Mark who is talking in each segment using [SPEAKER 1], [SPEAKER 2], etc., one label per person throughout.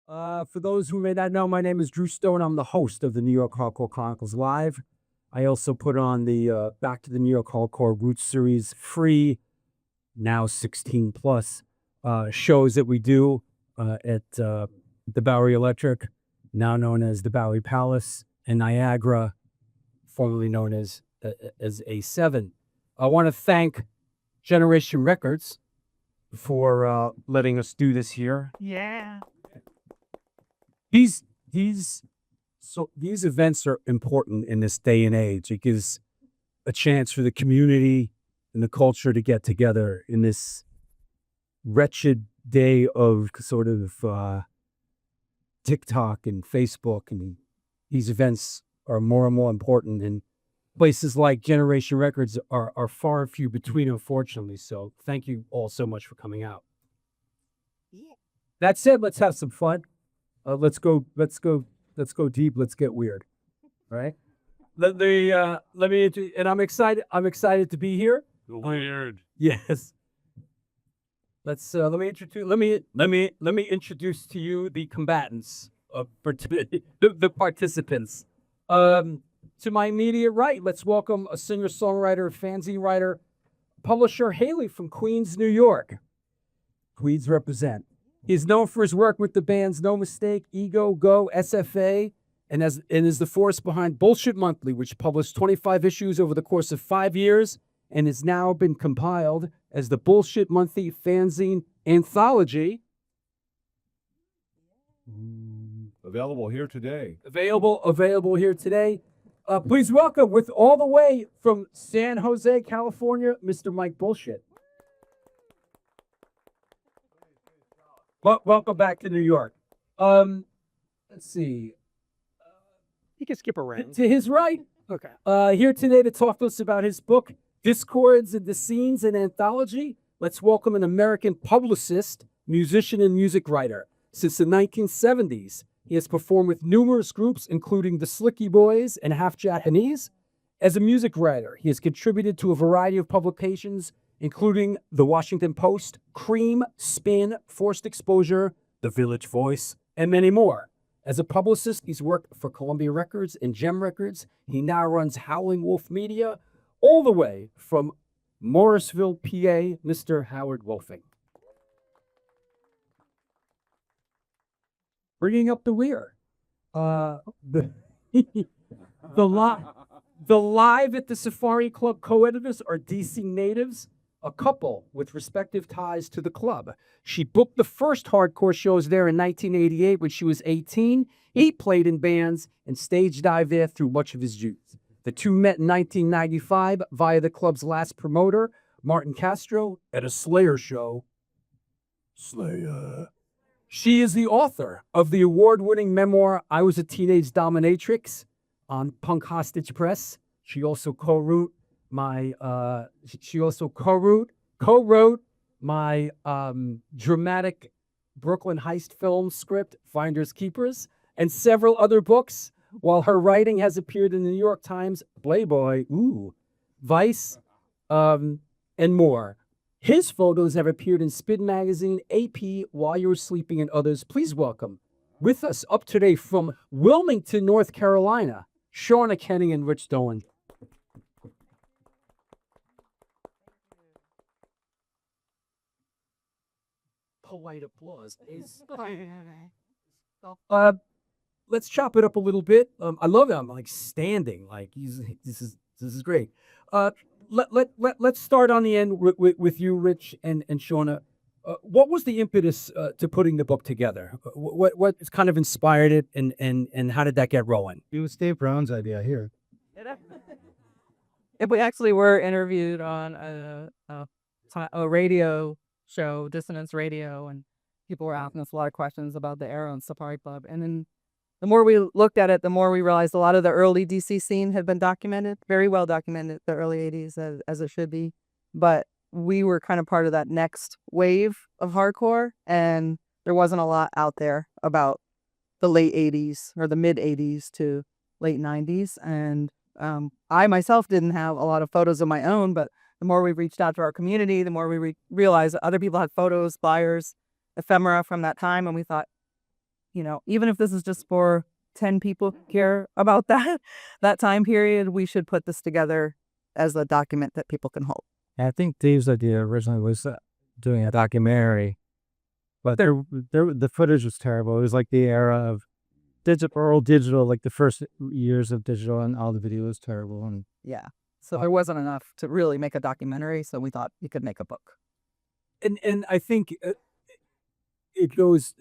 [SPEAKER 1] For those who may not know, my name is Drew Stone. I'm the host of the New York Hardcore Chronicles Live. I also put on the Back to the New York Hardcore Roots series, free, now 16 plus, shows that we do at the Bowery Electric, now known as the Bowery Palace, and Niagara, formerly known as A7. I want to thank Generation Records for letting us do this here.
[SPEAKER 2] Yeah.
[SPEAKER 1] These events are important in this day and age. It gives a chance for the community and the culture to get together in this wretched day of sort of TikTok and Facebook, and these events are more and more important, and places like Generation Records are far and few between, unfortunately. So thank you all so much for coming out.
[SPEAKER 2] Yeah.
[SPEAKER 1] That said, let's have some fun. Let's go deep. Let's get weird. All right. Let me, and I'm excited to be here.
[SPEAKER 3] Weird.
[SPEAKER 1] Yes. Let me introduce to you the combatants of the participants. To my immediate right, let's welcome a singer-songwriter, fanzine writer, publisher Haley from Queens, New York. Queens represent. He's known for his work with the bands No Mistake, Ego, Go, SFA, and is the force behind Bullshit Monthly, which published 25 issues over the course of 5 years and has now been compiled as the Bullshit Monthly Fanzine Anthology.
[SPEAKER 3] Available here today.
[SPEAKER 1] Available here today. Please welcome, with all the way from San Jose, California, Mr. Mike Bullshit. Welcome back to New York. Let's see.
[SPEAKER 2] You can skip around.
[SPEAKER 1] To his right,
[SPEAKER 2] Okay.
[SPEAKER 1] here today to talk to us about his book, Discords and the Scenes, an Anthology. Let's welcome an American publicist, musician, and music writer. Since the 1970s, he has performed with numerous groups, including the Slicky Boys and Half Japanese. As a music writer, he has contributed to a variety of publications, including The Washington Post, Cream, Spin, Forced Exposure, The Village Voice, and many more. As a publicist, he's worked for Columbia Records and Gem Records. He now runs Howling Wolf Media, all the way from Morrisville, PA, Mr. Howard Wolfing. Bringing up the rear. The live at the Safari Club co-editors are DC natives, a couple with respective ties to the club. She booked the first hardcore shows there in 1988 when she was 18. He played in bands and stage dived there through much of his youth. The two met in 1995 via the club's last promoter, Martin Castro, at a Slayer show. Slayer. She is the author of the award-winning memoir, I Was a Teenage Dominatrix, on Punk Hostage Press. She also co-wrote my dramatic Brooklyn heist film script, Finders Keepers, and several other books, while her writing has appeared in the New York Times, Playboy, Vice, and more. His photos have appeared in Spin Magazine, AP, While You Were Sleeping, and others. Please welcome, with us up today from Wilmington, North Carolina, Shawna, Kenney, and Rich Dolinger. Polite applause. Let's chop it up a little bit. I love that I'm like standing. Like this is great. Let's start on the end with you, Rich and Shawna. What was the impetus to putting the book together? What kind of inspired it, and how did that get rolling?
[SPEAKER 4] It was Dave Brown's idea here.
[SPEAKER 2] If we actually were interviewed on a radio show, Dissonance Radio, and people were asking us a lot of questions about the era on Safari Club. And then the more we looked at it, the more we realized a lot of the early DC scene had been documented, very well documented, the early 80s as it should be. But we were kind of part of that next wave of hardcore, and there wasn't a lot out there about the late 80s or the mid 80s to late 90s. And I myself didn't have a lot of photos of my own, but the more we reached out to our community, the more we realized that other people had photos, flyers, ephemera from that time. And we thought, even if this is just for 10 people who care about that time period, we should put this together as a document that people can hold.
[SPEAKER 4] I think Dave's idea originally was doing a documentary, but the footage was terrible. It was like the era of digital, like the first years of digital, and all the video was terrible. And
[SPEAKER 2] Yeah. So there wasn't enough to really make a documentary, so we thought you could make a book.
[SPEAKER 1] And I think it goes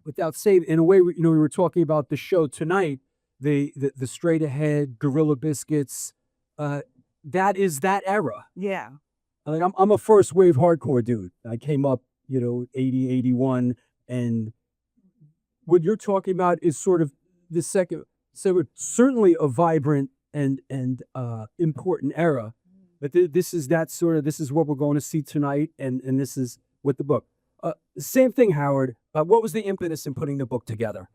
[SPEAKER 1] without saying. In a way, we were talking about the show tonight, the straight ahead Gorilla Biscuits. That is that era.
[SPEAKER 2] Yeah.
[SPEAKER 1] Like I'm a first wave hardcore dude. I came up, 80, 81, and what you're talking about is sort of the second. So certainly a vibrant and important era. But this is what we're going to see tonight, and this is with the book. Same thing, Howard. What was the impetus in putting the book together?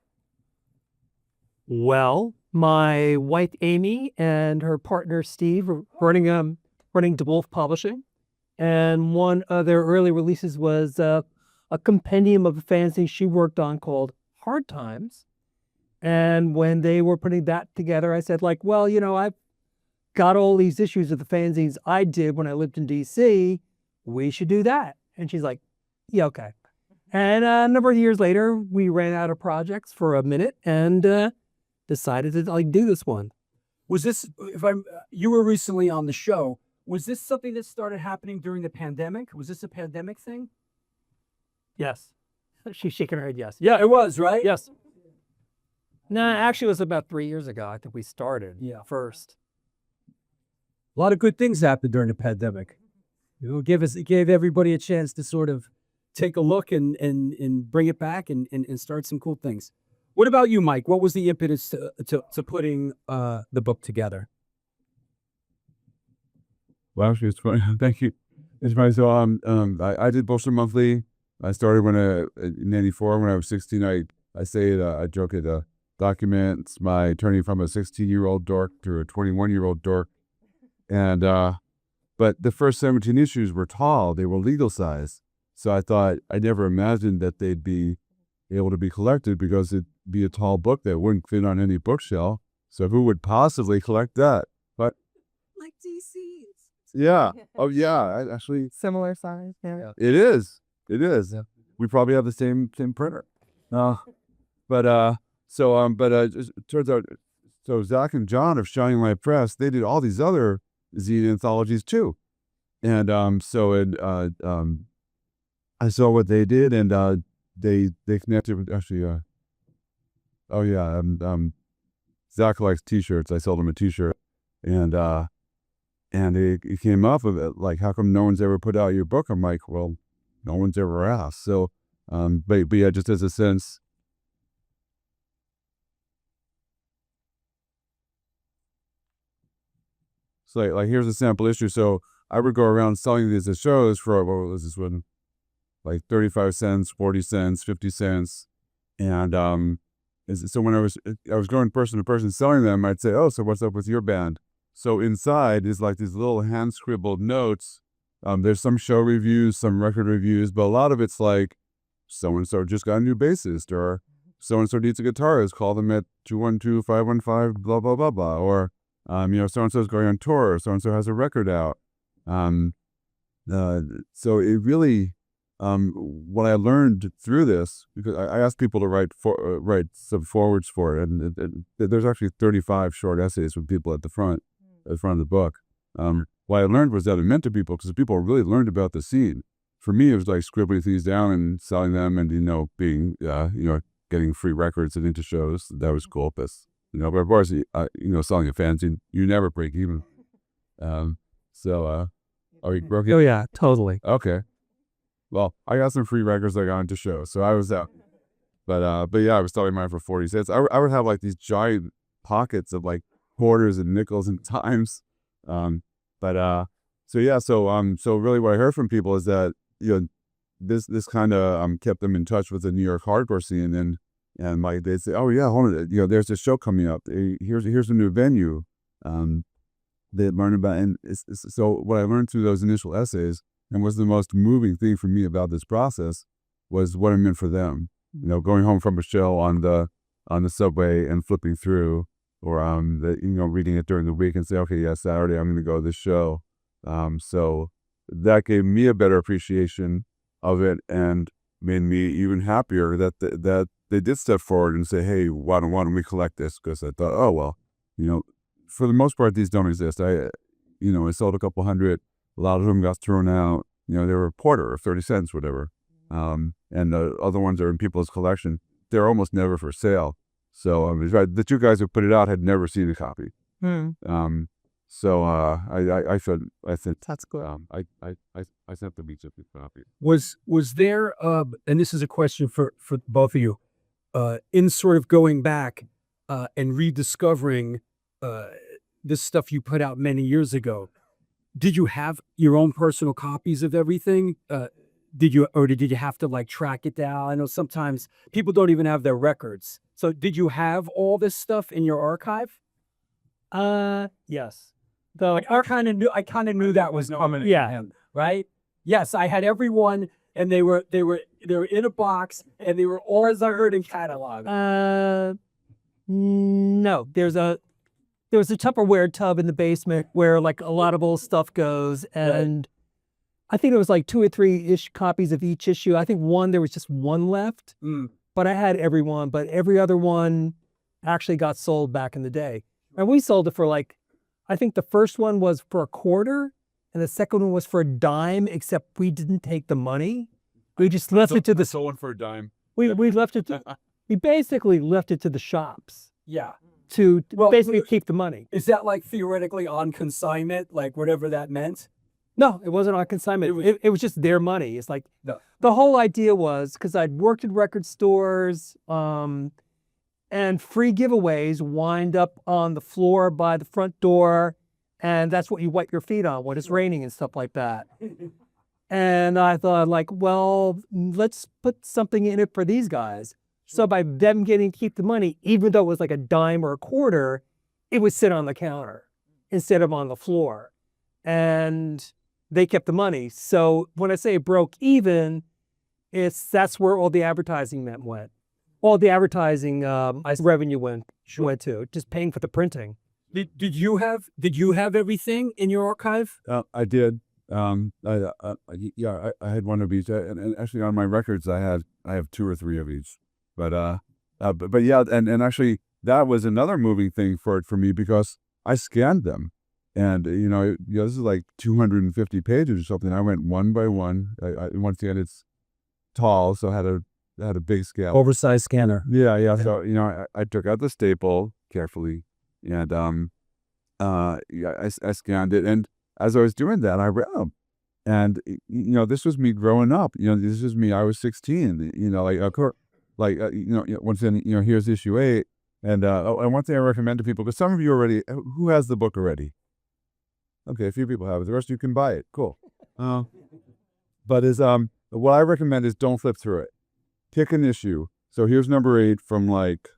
[SPEAKER 5] Well, my wife Amy and her partner Steve were running DeWolf Publishing, and one of their early releases was a compendium of a fanzine she worked on called Hard Times. And when they were putting that together, I said, well, I've got all these issues of the fanzines I did when I lived in DC. We should do that. And she's like, yeah, okay. And a number of years later, we ran out of projects for a minute and decided to do this one.
[SPEAKER 1] Was this, you were recently on the show, was this something that started happening during the pandemic? Was this a pandemic thing?
[SPEAKER 5] Yes. She's shaking her head yes.
[SPEAKER 1] Yeah, it was, right?
[SPEAKER 5] Yes. No, actually it was about 3 years ago. I think we started first.
[SPEAKER 1] A lot of good things happened during the pandemic. Gave everybody a chance to sort of take a look and bring it back and start some cool things. What about you, Mike? What was the impetus to putting the book together?
[SPEAKER 3] Well, actually, it's funny. Thank you. It's funny. So, I did Bullshit Monthly. I started in '94 when I was 16. I say it. I joke it. Documents my turning from a 16-year-old dork to a 21-year-old dork, and but the first 17 issues were tall. They were legal size. So I thought I never imagined that they'd be able to be collected because it'd be a tall book that wouldn't fit on any bookshelf. So who would possibly collect that? But
[SPEAKER 2] Like DC's.
[SPEAKER 3] yeah, oh yeah, actually,
[SPEAKER 2] Similar size. Yeah.
[SPEAKER 3] it is. It is. We probably have the same printer. It turns out, so Zach and John of Shining Light Press, they did all these other zine anthologies too, and I saw what they did, and they connected with actually. Zach collects T-shirts. I sold him a T-shirt, and it came up of it like, how come no one's ever put out your book? I'm like, well, no one's ever asked. So, but yeah, just as a sense. So like here's a sample issue. So I would go around selling these at shows for, what was this one? Like 35 cents, 40 cents, 50 cents. And so when I was going person to person selling them, I'd say, oh, so what's up with your band? So inside is like these little hand scribbled notes. There's some show reviews, some record reviews, but a lot of it's like, so-and-so just got a new bassist, or so-and-so needs a guitarist, call them at 212-515, blah, blah, blah, blah. Or, so-and-so is going on tour, or so-and-so has a record out. So it really, what I learned through this, because I asked people to write some forwards for it, and there's actually 35 short essays with people at the front of the book. What I learned was that it meant to people, because people really learned about the scene. For me, it was like scribbling things down and selling them, and being getting free records and into shows. That was cool. But but of course, selling a fanzine, you never break even. Are you broke?
[SPEAKER 5] Oh yeah, totally.
[SPEAKER 3] Okay. Well, I got some free records I got into shows, so I was out. But yeah, I was selling mine for 40 cents. I would have like these giant pockets of like quarters and nickels and dimes. So really what I heard from people is that, this kind of kept them in touch with the New York hardcore scene, and like they'd say, oh yeah, hold on, there's this show coming up. Here's a new venue. They learned about, and so what I learned through those initial essays, and was the most moving thing for me about this process, was what it meant for them. going home from a show on the subway and flipping through, or reading it during the week and say, okay, yeah, Saturday I'm going to go to this show. So that gave me a better appreciation of it and made me even happier that that they did step forward and say, hey, why don't we collect this? Because I thought, oh well, for the most part these don't exist. I sold a couple hundred. A lot of them got thrown out. They were a quarter or 30 cents, whatever. And the other ones are in people's collection. They're almost never for sale. So the two guys who put it out had never seen a copy. So I said
[SPEAKER 2] That's good.
[SPEAKER 3] I sent them each a copy.
[SPEAKER 1] Was there and this is a question for both of you, in sort of going back and rediscovering this stuff you put out many years ago, did you have your own personal copies of everything? Did you have to like track it down? I know sometimes people don't even have their records. So did you have all this stuff in your archive?
[SPEAKER 5] Yes. Though
[SPEAKER 1] I kind of knew that was coming.
[SPEAKER 5] Yeah.
[SPEAKER 1] Him, right? Yes, I had everyone, and they were in a box, and they were all, as I heard, in catalog.
[SPEAKER 5] No, there was a Tupperware tub in the basement where like a lot of old stuff goes, and I think it was like 2 or 3 copies of each issue. I think there was just one left, but I had every one, but every other one actually got sold back in the day. And we sold it for like, I think the first one was for a quarter and the second one was for a dime, except we didn't take the money. We just left it to the...
[SPEAKER 3] Sold one for a dime.
[SPEAKER 5] We left it to... We basically left it to the shops.
[SPEAKER 1] Yeah.
[SPEAKER 5] To basically keep the money.
[SPEAKER 1] Is that like theoretically on consignment, like whatever that meant?
[SPEAKER 5] No, it wasn't on consignment. It was just their money. It's like the whole idea was, because I'd worked at record stores, and free giveaways wind up on the floor by the front door, and that's what you wipe your feet on when it's raining and stuff like that. And I thought, like, well, let's put something in it for these guys. So by them getting to keep the money, even though it was like a dime or a quarter, it would sit on the counter instead of on the floor. And they kept the money. So when I say it broke even, that's where all the advertising went. All the advertising revenue went to, just paying for the printing.
[SPEAKER 1] Did you have everything in your archive?
[SPEAKER 3] I did. I had one of each, and actually on my records I have 2 or 3 of each. But yeah, and actually that was another moving thing for me because I scanned them, and this is like 250 pages or something. I went one by one. Once again, it's tall, so I had a big scale,
[SPEAKER 1] Oversized scanner.
[SPEAKER 3] Yeah. So I took out the staple carefully, and I scanned it, and as I was doing that, I read them. And this was me growing up. This was me. I was 16. Once again, here's issue 8, and one thing I recommend to people, because some of you already, who has the book already? Okay, a few people have it. The rest of you can buy it. Cool. But what I recommend is don't flip through it. Pick an issue. So here's number 8 from like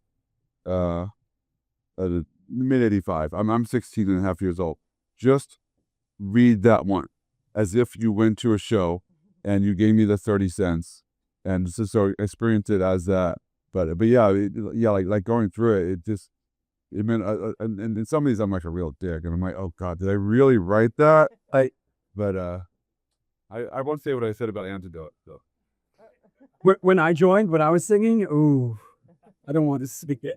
[SPEAKER 3] mid-85. I'm 16 and a half years old. Just read that one as if you went to a show and you gave me the 30 cents. And so experience it as that, but yeah, like going through it meant, and in some of these I'm like a real dick, and I'm like, oh God, did I really write that? I won't say what I said about Antidote though.
[SPEAKER 1] When I joined, when I was singing, I don't want to speak it.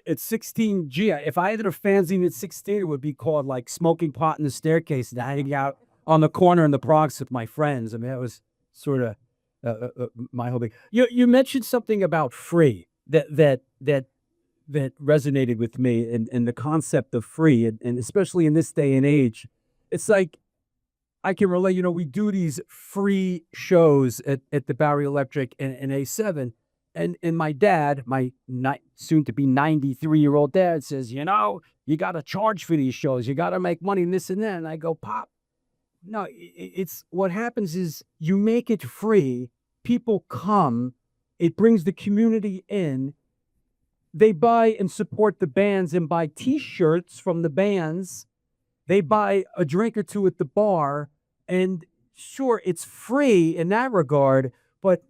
[SPEAKER 1] At 16, if I had a fanzine at 16, it would be called like Smoking Pot in the Staircase and hanging out on the corner in the Bronx with my friends. I mean, that was sort of my whole thing. You mentioned something about free that resonated with me, and the concept of free, and especially in this day and age, it's like I can relate. We do these free shows at the Bowery Electric and A7, and my dad, my soon to be 93-year-old dad, says, you got to charge for these shows. You got to make money and this and that. And I go, Pop, no, it's what happens is you make it free. People come. It brings the community in. They buy and support the bands and buy T-shirts from the bands. They buy a drink or two at the bar. And sure, it's free in that regard, but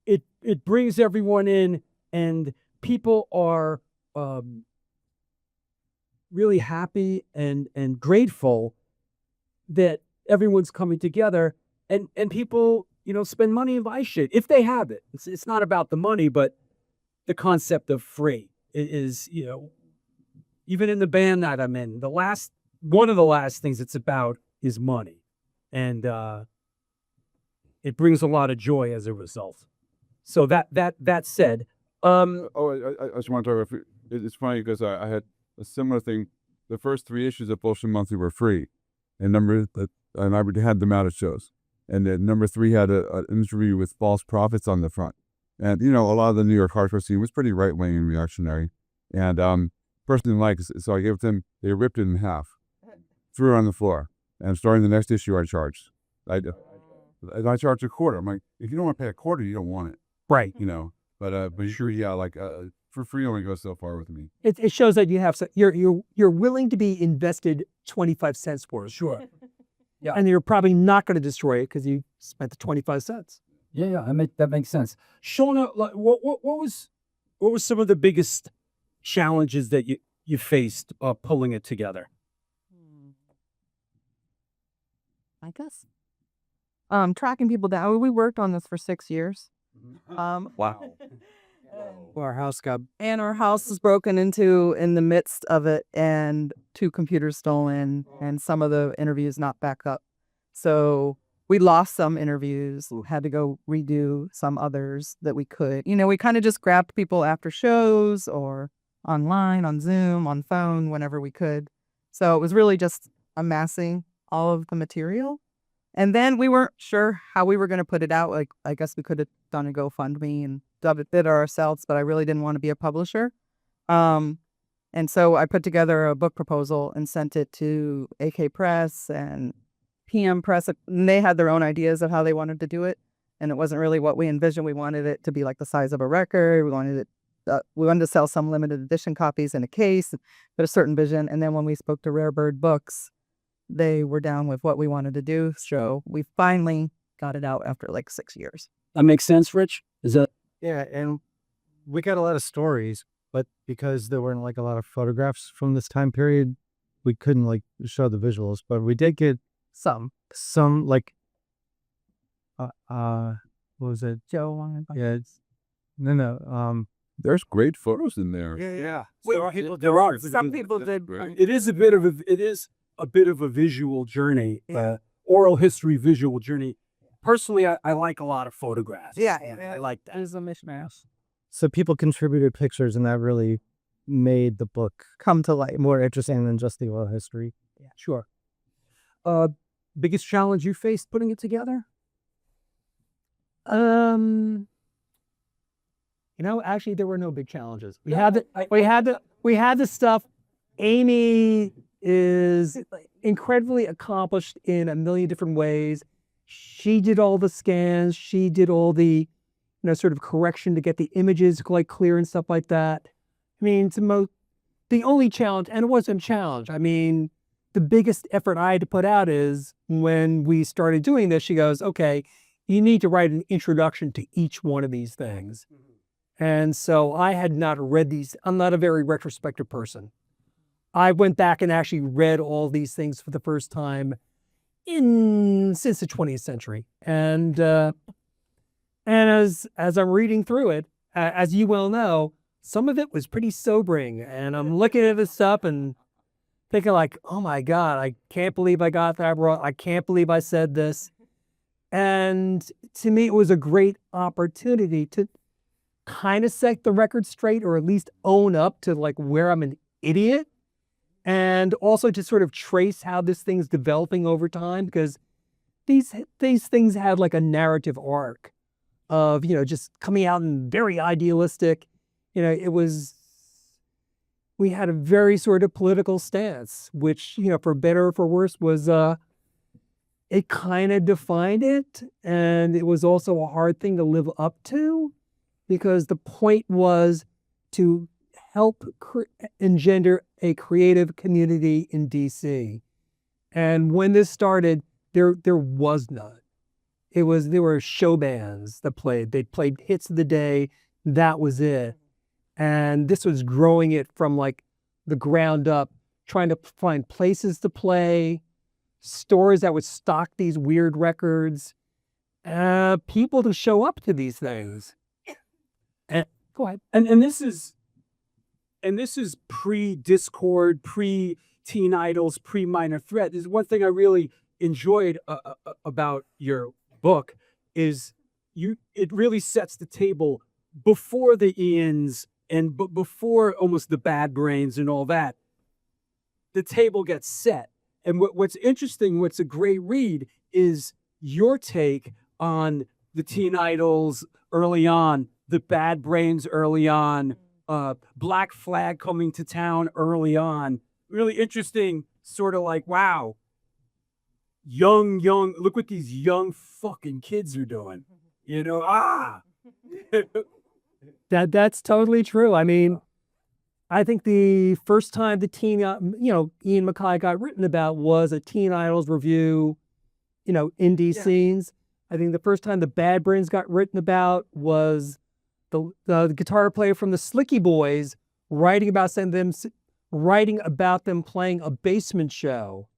[SPEAKER 1] it brings everyone in, and people are really happy and grateful that everyone's coming together, and people, spend money and buy shit if they have it. It's not about the money, but the concept of free is, even in the band that I'm in, one of the last things it's about is money, and it brings a lot of joy as a result. So that said,
[SPEAKER 3] I just want to talk about. It's funny because I had a similar thing. The first 3 issues of Bullshit Monthly were free, and I had them out at shows. And then number 3 had an interview with false prophets on the front. And a lot of the New York hardcore scene was pretty right wing and reactionary. And person didn't like it, so I gave it to them. They ripped it in half, threw it on the floor, and starting the next issue, I charged. I charged a quarter. I'm like, if you don't want to pay a quarter, you don't want it.
[SPEAKER 1] right.
[SPEAKER 3] But sure, yeah, like for free only goes so far with me.
[SPEAKER 5] It shows that you have you're willing to be invested 25 cents for it.
[SPEAKER 1] Sure. Yeah.
[SPEAKER 5] And you're probably not going to destroy it because you spent the 25 cents.
[SPEAKER 1] Yeah, that makes sense. Shawna, what was some of the biggest challenges that you faced pulling it together?
[SPEAKER 2] I guess tracking people down. We worked on this for 6 years.
[SPEAKER 1] Wow.
[SPEAKER 4] Our house got
[SPEAKER 2] And our house was broken into in the midst of it, and 2 computers stolen, and some of the interviews not back up. So we lost some interviews, had to go redo some others that we could. We kind of just grabbed people after shows or online, on Zoom, on phone, whenever we could. So it was really just amassing all of the material. And then we weren't sure how we were going to put it out. Like, I guess we could have done a GoFundMe and done it ourselves, but I really didn't want to be a publisher. And so I put together a book proposal and sent it to AK Press and PM Press. And they had their own ideas of how they wanted to do it. And it wasn't really what we envisioned. We wanted it to be like the size of a record. We wanted to sell some limited edition copies in a case, but a certain vision. And then when we spoke to Rare Bird Books, they were down with what we wanted to do. So we finally got it out after like 6 years.
[SPEAKER 1] That makes sense, Rich? Is that?
[SPEAKER 4] Yeah, and we got a lot of stories, but because there weren't like a lot of photographs from this time period, we couldn't like show the visuals. But we did get some like what was it?
[SPEAKER 2] Joe wanted.
[SPEAKER 4] Yeah, no.
[SPEAKER 3] There's great photos in there.
[SPEAKER 4] Yeah.
[SPEAKER 1] There are.
[SPEAKER 2] Some people did.
[SPEAKER 1] It is a bit of a visual journey, oral history visual journey. Personally, I like a lot of photographs.
[SPEAKER 2] Yeah.
[SPEAKER 1] I like that.
[SPEAKER 2] It is a mishmash.
[SPEAKER 4] So people contributed pictures, and that really made the book
[SPEAKER 2] Come to light.
[SPEAKER 4] more interesting than just the oral history.
[SPEAKER 1] Yeah, sure. Biggest challenge you faced putting it together?
[SPEAKER 5] Actually, there were no big challenges. We had the stuff. Amy is incredibly accomplished in a million different ways. She did all the scans. She did all the, sort of correction to get the images like clear and stuff like that. I mean, the only challenge, and it wasn't a challenge. I mean, the biggest effort I had to put out is when we started doing this, she goes, okay, you need to write an introduction to each one of these things. And so I had not read these. I'm not a very retrospective person. I went back and actually read all these things for the first time since the 20th century. And as I'm reading through it, as you well know, some of it was pretty sobering. And I'm looking at this stuff and thinking like, oh my God, I can't believe I got that wrong. I can't believe I said this. And to me, it was a great opportunity to kind of set the record straight, or at least own up to like where I'm an idiot. And also to sort of trace how this thing's developing over time, because these things had like a narrative arc of, just coming out and very idealistic. We had a very sort of political stance, which, for better or for worse, was, it kind of defined it. And it was also a hard thing to live up to, because the point was to help engender a creative community in DC. And when this started, there was none. there were show bands that played. They played hits of the day. That was it. And this was growing it from like the ground up, trying to find places to play, stores that would stock these weird records, people to show up to these things. And go ahead.
[SPEAKER 1] And this is pre-Discord, pre-Teen Idols, pre-Minor Threat. This is one thing I really enjoyed about your book is it really sets the table before the Ians and before almost the Bad Brains and all that. The table gets set. And what's interesting, what's a great read is your take on the Teen Idols early on, the Bad Brains early on, Black Flag coming to town early on. Really interesting, sort of like, wow, young, look what these young fucking kids are doing. You know,
[SPEAKER 5] That's totally true. I mean, I think the first time the Ian MacKaye got written about was a Teen Idols review, indie scenes. I think the first time the Bad Brains got written about was the guitar player from the Slicky Boys writing about them playing a basement show.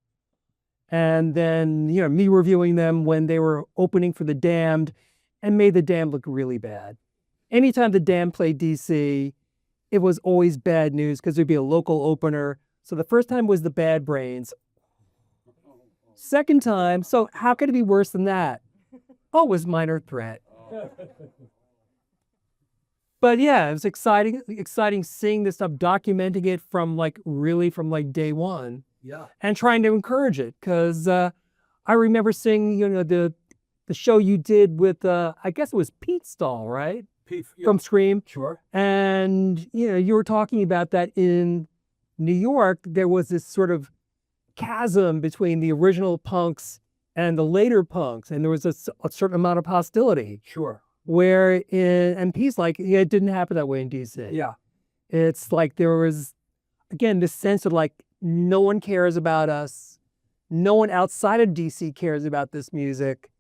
[SPEAKER 5] And then, me reviewing them when they were opening for the Damned and made the Damned look really bad. Anytime the Damned played DC, it was always bad news because there'd be a local opener. So the first time was the Bad Brains. Second time, so how could it be worse than that? Oh, it was Minor Threat. But yeah, it was exciting seeing this stuff, documenting it from day one.
[SPEAKER 1] Yeah.
[SPEAKER 5] And trying to encourage it. Because I remember seeing, the show you did with, I guess it was Pete Stahl, right? From Scream.
[SPEAKER 1] Sure.
[SPEAKER 5] And, you were talking about that in New York, there was this sort of chasm between the original punks and the later punks. And there was a certain amount of hostility.
[SPEAKER 1] Sure.
[SPEAKER 5] And Pete's like, it didn't happen that way in DC.
[SPEAKER 1] Yeah.
[SPEAKER 5] It's like there was, again, this sense of like, no one cares about us. No one outside of DC cares about this music.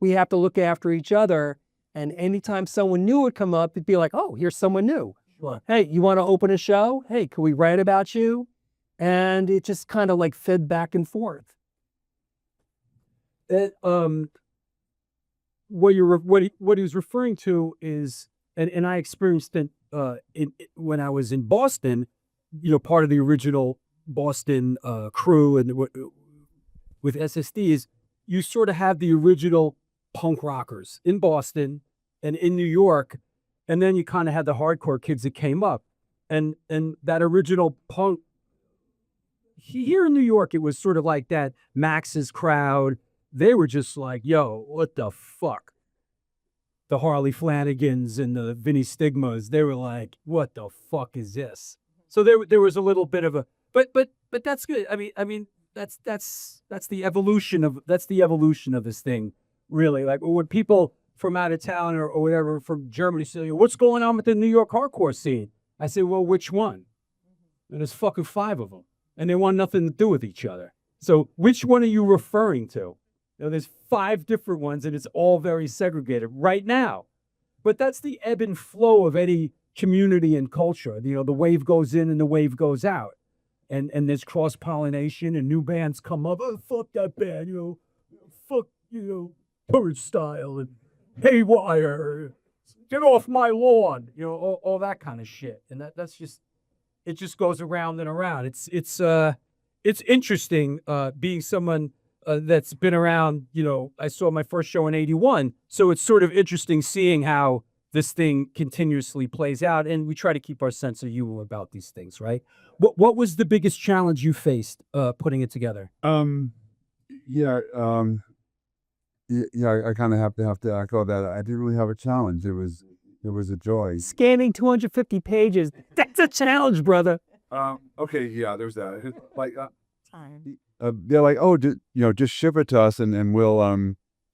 [SPEAKER 5] We have to look after each other. And anytime someone new would come up, it'd be like, oh, here's someone new.
[SPEAKER 1] Sure.
[SPEAKER 5] Hey, you want to open a show? Hey, can we write about you? And it just kind of like fed back and forth.
[SPEAKER 1] What he was referring to is, and I experienced it when I was in Boston, part of the original Boston crew and with SSDs, you sort of have the original punk rockers in Boston and in New York, and then you kind of had the hardcore kids that came up, and that original punk here in New York, it was sort of like that Max's crowd. They were just like, yo, what the fuck? The Harley Flanagans and the Vinny Stigmas, they were like, what the fuck is this? So there was a little bit of a, but that's good. I mean that's the evolution of this thing, really. Like when people from out of town or whatever from Germany say, what's going on with the New York hardcore scene? I say, well, which one? And there's fucking 5 of them, and they want nothing to do with each other. So which one are you referring to? There's 5 different ones, and it's all very segregated right now. But that's the ebb and flow of any community and culture. The wave goes in and the wave goes out. And there's cross-pollination and new bands come up. Oh, fuck that band, fuck, Bird Style and Haywire. Get off my lawn, all that kind of shit. And that's just, it just goes around and around. It's interesting being someone that's been around, I saw my first show in 81. So it's sort of interesting seeing how this thing continuously plays out. And we try to keep our sense of humor about these things, right? What was the biggest challenge you faced putting it together?
[SPEAKER 3] Yeah, I kind of have to echo that. I didn't really have a challenge. It was a joy.
[SPEAKER 5] Scanning 250 pages. That's a challenge, brother.
[SPEAKER 3] Okay, yeah, there's that. Like,
[SPEAKER 2] Time.
[SPEAKER 3] they're like, oh, just ship it to us, and we'll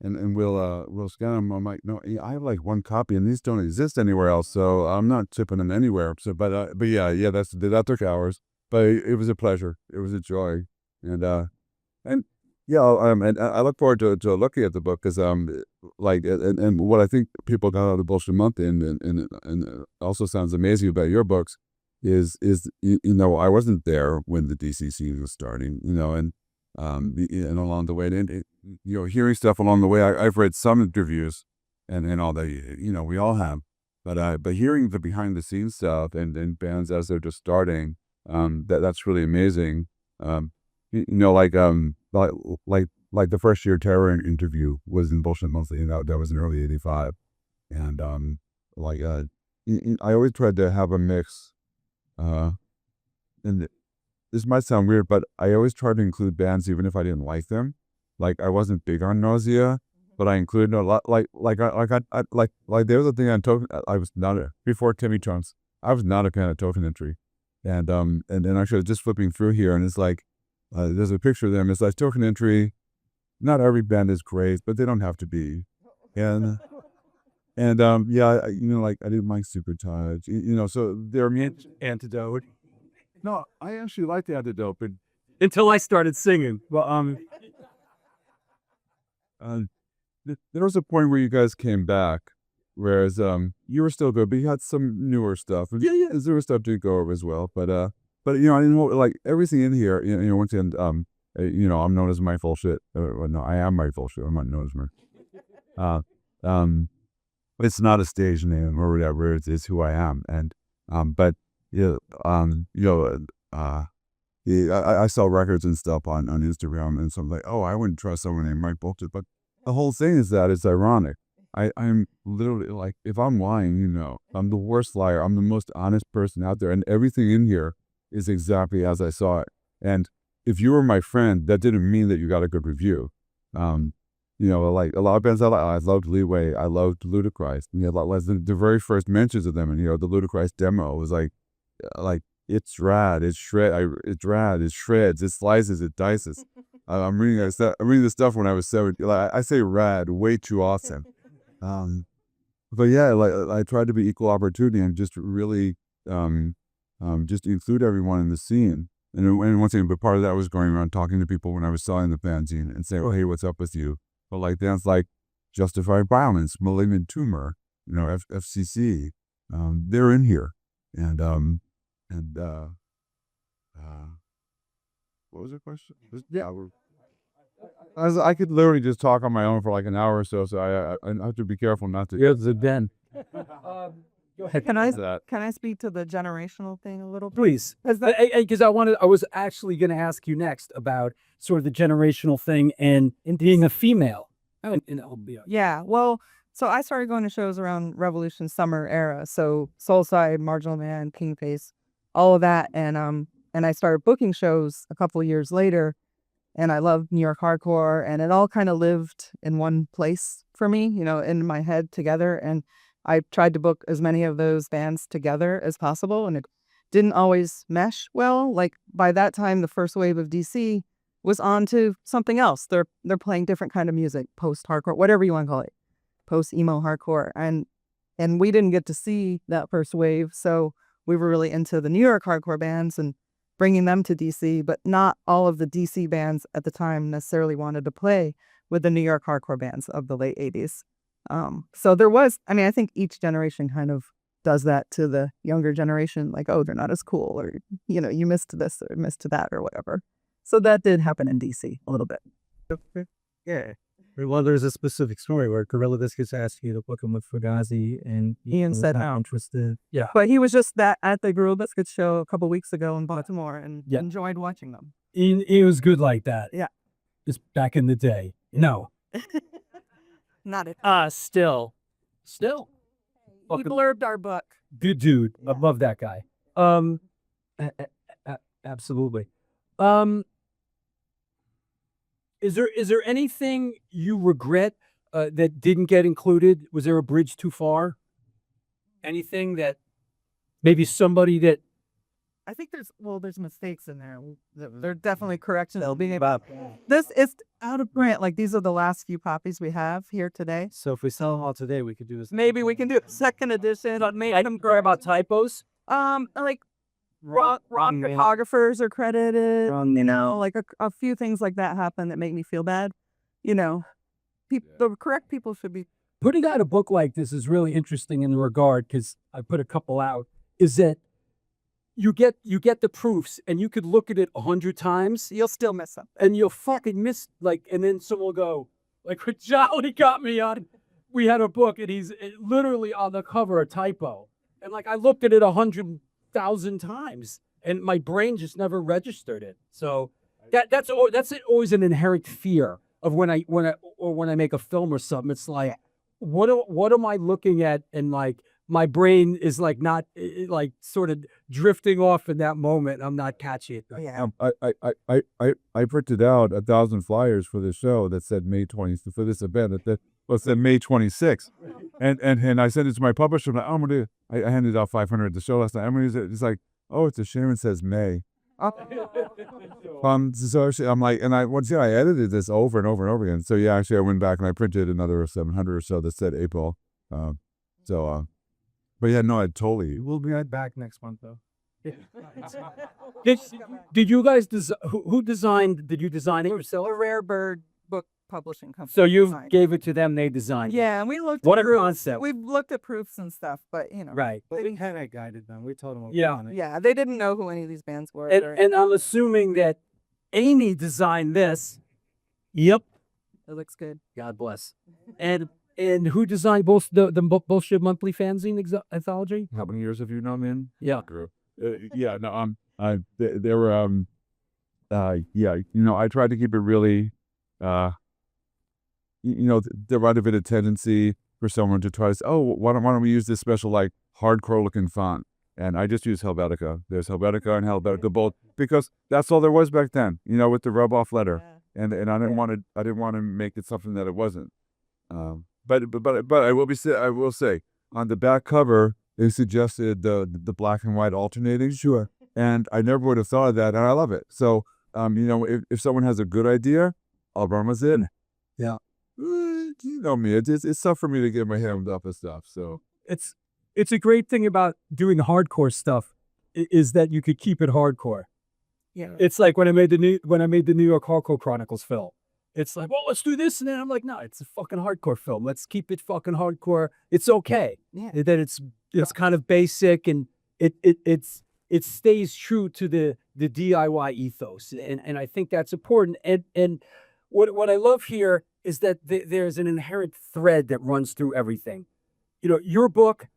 [SPEAKER 3] we'll scan them. I'm like, no, I have like 1 copy, and these don't exist anywhere else, so I'm not shipping them anywhere. So, but yeah, that took hours, but it was a pleasure. It was a joy, and Yeah, and I look forward to looking at the book because like and what I think people got out of the bullshit month and also sounds amazing about your books is you know, I wasn't there when the DC scene was starting, you know, and and along the way and you know, hearing stuff along the way, I've read some interviews and all that, you know, we all have, but hearing the behind the scenes stuff and bands as they're just starting, that's really amazing. You know, like the first year Terror interview was in Bullshit Monthly, and that was in early '85, and I always tried to have a mix, and this might sound weird, but I always tried to include bands even if I didn't like them. Like I wasn't big on Nausea, but I included a lot. Like there was a thing on Token. I was not before Timmy Trunks. I was not a fan of Token Entry, and then actually just flipping through here, and it's like. There's a picture of them. It's like Token Entry. Not every band is great, but they don't have to be. And yeah, you know, like I didn't like Super Touch. You know, so they're Antidote. No, I actually liked the Antidote, but
[SPEAKER 1] Until I started singing.
[SPEAKER 3] well, there was a point where you guys came back, whereas you were still good, but you had some newer stuff. Yeah, newer stuff did go over as well, but you know, I didn't know, like everything in here. You know, once again, you know, I'm known as my full shit. Well, no, I am my full shit. I'm not known as my. It's not a stage name or whatever. It's who I am, and but yeah, you know, I sell records and stuff on Instagram, and so I'm like, oh, I wouldn't trust someone named Mike Bullshit, but the whole thing is that it's ironic. I'm literally like, if I'm lying, you know, I'm the worst liar. I'm the most honest person out there, and everything in here is exactly as I saw it. And if you were my friend, that didn't mean that you got a good review. You know, like a lot of bands I loved Leeway, I loved Ludacris. You know, like the very first mentions of them, and you know, the Ludacris demo was like it's rad, it's rad, it shreds, it slices, it dices. I'm reading this stuff when I was 7. Like I say rad way too often. But yeah, like I tried to be equal opportunity and just really just include everyone in the scene. And one thing, but part of that was going around talking to people when I was selling the fanzine and saying, oh, hey, what's up with you? But like bands like Justified Violence, Malignant Tumor, you know, FCC, they're in here. And what was the question? Yeah, I could literally just talk on my own for like an hour or so I have to be careful not to.
[SPEAKER 4] Yeah, the den.
[SPEAKER 1] Go ahead.
[SPEAKER 2] Can I
[SPEAKER 3] that.
[SPEAKER 2] can I speak to the generational thing a little bit?
[SPEAKER 1] Please, because I was actually going to ask you next about sort of the generational thing and being a female. In LBO.
[SPEAKER 2] Yeah, well, so I started going to shows around Revolution Summer era, so Soulside, Marginal Man, Kingface, all of that, and I started booking shows a couple years later, and I loved New York hardcore, and it all kind of lived in one place for me, you know, in my head together, and I tried to book as many of those bands together as possible, and it didn't always mesh well. Like by that time, the first wave of DC was on to something else. They're playing different kind of music, post-hardcore, whatever you want to call it, post-emo hardcore, and we didn't get to see that first wave, so we were really into the New York hardcore bands and bringing them to DC, but not all of the DC bands at the time necessarily wanted to play with the New York hardcore bands of the late 80s. So there was, I mean, I think each generation kind of does that to the younger generation, like, oh, they're not as cool, or, you know, you missed this or missed that or whatever. So that did happen in DC a little bit.
[SPEAKER 4] Yeah. Well, there's a specific story where Gorilla Biscuits asked you to book him with Fugazi, and
[SPEAKER 2] Ian said
[SPEAKER 4] not
[SPEAKER 2] no.
[SPEAKER 4] interested. Yeah.
[SPEAKER 2] But he was just at the Gorilla Biscuits show a couple weeks ago in Baltimore and enjoyed watching them.
[SPEAKER 1] He was good like that.
[SPEAKER 2] Yeah.
[SPEAKER 1] Just back in the day. No.
[SPEAKER 2] Not it.
[SPEAKER 1] Still.
[SPEAKER 2] He
[SPEAKER 1] Fucking
[SPEAKER 2] blurbed our book.
[SPEAKER 1] good dude. I love that guy. Absolutely. Is there anything you regret that didn't get included? Was there a bridge too far? Anything that maybe somebody that
[SPEAKER 2] I think there's mistakes in there. They're definitely corrections.
[SPEAKER 4] They'll be
[SPEAKER 2] about this is out of print. Like these are the last few copies we have here today.
[SPEAKER 4] So if we sell them all today, we could do this.
[SPEAKER 2] Maybe we can do a second edition.
[SPEAKER 1] I don't care about typos.
[SPEAKER 2] Like rock photographers are credited.
[SPEAKER 4] Wrong,
[SPEAKER 2] You know, like a few things like that happen that make me feel bad. You know, the correct people should be.
[SPEAKER 1] Putting out a book like this is really interesting in the regard, because I put a couple out, is that you get the proofs and you could look at it 100 times
[SPEAKER 2] You'll still miss them.
[SPEAKER 1] and you'll fucking miss, like, and then someone will go, like, what Jolly got me on. We had a book and he's literally on the cover a typo. And like I looked at it 100,000 times and my brain just never registered it. So that's always an inherent fear of when I make a film or something. It's like, what am I looking at? And like my brain is like not like sort of drifting off in that moment. I'm not catching it.
[SPEAKER 2] Yeah.
[SPEAKER 3] I printed out 1,000 flyers for the show that said May 20th for this event that said May 26th, and I sent it to my publisher. I'm like, oh, I'm gonna. I handed out 500 at the show last night. I mean, it's like, oh, it's a shame it says May. So actually, I'm like, and I edited this over and over and over again. So yeah, actually, I went back and I printed another 700 or so that said April. But yeah, no, I totally.
[SPEAKER 4] We'll be right back next month, though.
[SPEAKER 1] Did you guys who designed? Did you design it yourself?
[SPEAKER 2] A Rare Bird book publishing company.
[SPEAKER 1] So you
[SPEAKER 2] designed.
[SPEAKER 1] gave it to them. They designed.
[SPEAKER 2] Yeah, and we looked.
[SPEAKER 1] What
[SPEAKER 2] at
[SPEAKER 1] a concept.
[SPEAKER 2] We've looked at proofs and stuff, but you know.
[SPEAKER 1] Right.
[SPEAKER 4] But we kind of guided them. We told them what we
[SPEAKER 1] Yeah.
[SPEAKER 4] wanted.
[SPEAKER 2] Yeah, they didn't know who any of these bands were.
[SPEAKER 1] And I'm assuming that Amy designed this. Yep.
[SPEAKER 2] It looks good.
[SPEAKER 1] God bless. And who designed both the Bullshit Monthly Fanzine Anthology?
[SPEAKER 3] How many years have you known me?
[SPEAKER 1] Yeah.
[SPEAKER 3] Yeah, no, they were, yeah, you know, I tried to keep it really, there might have been a tendency for someone to try to say, oh, why don't we use this special, like, hardcore looking font? And I just use Helvetica. There's Helvetica and Helvetica both, because that's all there was back then, you know, with the rub off letter.
[SPEAKER 2] Yeah.
[SPEAKER 3] And I didn't want to make it something that it wasn't. But I will say on the back cover they suggested the black and white alternating. Sure. And I never would have thought of that, and I love it. So if someone has a good idea, I'll run with it.
[SPEAKER 1] Yeah.
[SPEAKER 3] You know me, it's tough for me to get my hand up and stuff. So
[SPEAKER 1] It's a great thing about doing hardcore stuff is that you could keep it hardcore.
[SPEAKER 2] Yeah.
[SPEAKER 1] It's like when I made the New York Hardcore Chronicles film. It's like, well, let's do this, and then I'm like, no, it's a fucking hardcore film. Let's keep it fucking hardcore. It's okay.
[SPEAKER 2] Yeah.
[SPEAKER 1] That it's kind of basic, and it stays true to the DIY ethos, and I think that's important. And what I love here is that there's an inherent thread that runs through everything. You know, your book,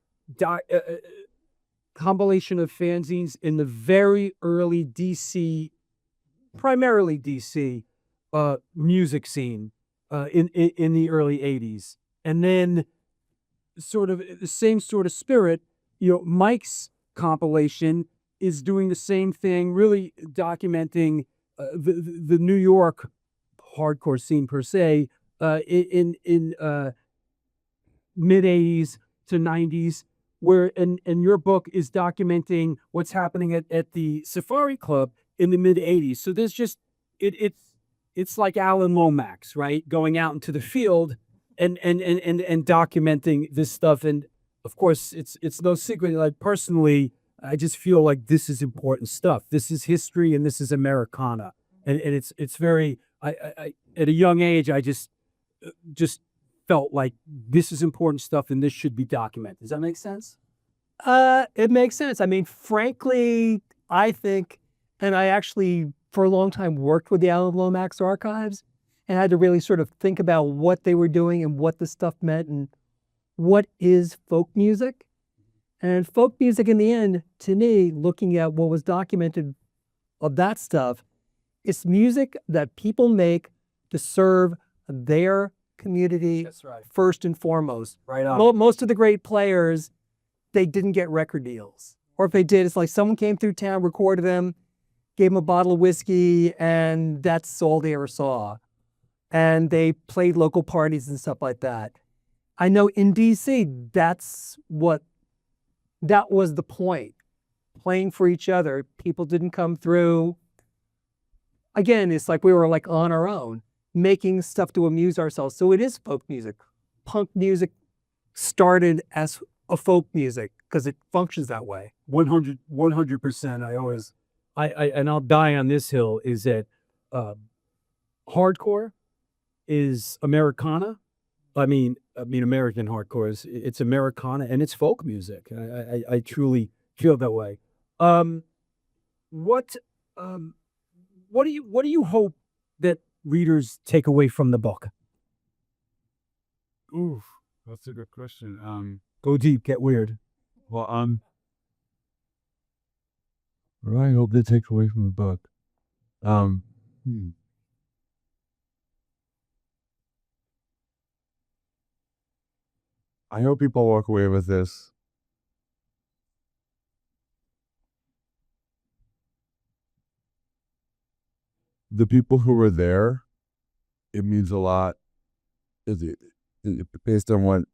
[SPEAKER 1] compilation of fanzines in the very early DC, primarily DC, music scene in the early 80s. And then sort of the same sort of spirit, Mike's compilation is doing the same thing, really documenting the New York hardcore scene per se in mid 80s to 90s, where and your book is documenting what's happening at the Safari Club in the mid 80s. So there's just it's like Alan Lomax, right? Going out into the field and documenting this stuff. And of course, it's no secret. Like personally, I just feel like this is important stuff. This is history and this is Americana. And it's very, I at a young age, I just felt like this is important stuff and this should be documented. Does that make sense?
[SPEAKER 5] It makes sense. I mean, frankly, I think, and I actually for a long time worked with the Alan Lomax archives and had to really sort of think about what they were doing and what the stuff meant and what is folk music. And folk music in the end, to me, looking at what was documented of that stuff, it's music that people make to serve their community.
[SPEAKER 1] That's right.
[SPEAKER 5] First and foremost.
[SPEAKER 1] Right on.
[SPEAKER 5] Most of the great players, they didn't get record deals. Or if they did, it's like someone came through town, recorded them, gave them a bottle of whiskey, and that's all they ever saw. And they played local parties and stuff like that. I know in DC, that was the point. Playing for each other. People didn't come through. Again, it's like we were like on our own, making stuff to amuse ourselves. So it is folk music. Punk music started as of folk music because it functions that way.
[SPEAKER 1] 100%. I always, and I'll die on this hill is that hardcore is Americana. I mean, American hardcore is it's Americana and it's folk music. I truly feel that way. What do you hope that readers take away from the book?
[SPEAKER 3] Oof, that's a good question.
[SPEAKER 1] Go deep, get weird.
[SPEAKER 3] Well, what do I hope they take away from the book? I hope people walk away with this. The people who were there, it means a lot. Based on kind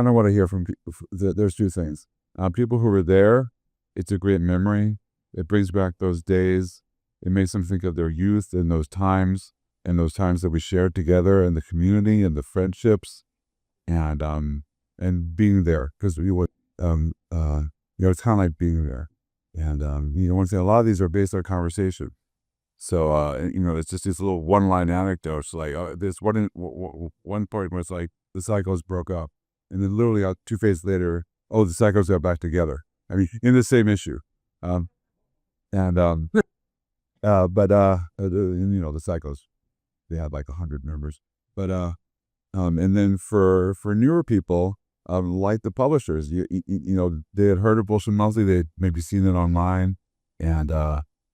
[SPEAKER 3] of what I hear from people. There's two things. People who were there, it's a great memory. It brings back those days. It makes them think of their youth and those times that we shared together and the community and the friendships and being there because it's kind of like being there. And one thing, a lot of these are based on conversation. So it's just these little one-line anecdotes. Like this one point where it's like the Psychos broke up, and then literally 2 phases later, the Psychos got back together. I mean, in the same issue, but the Psychos, they had like 100 members. But and then for newer people, like the publishers, they had heard of Bullshit Monthly, they'd maybe seen it online, and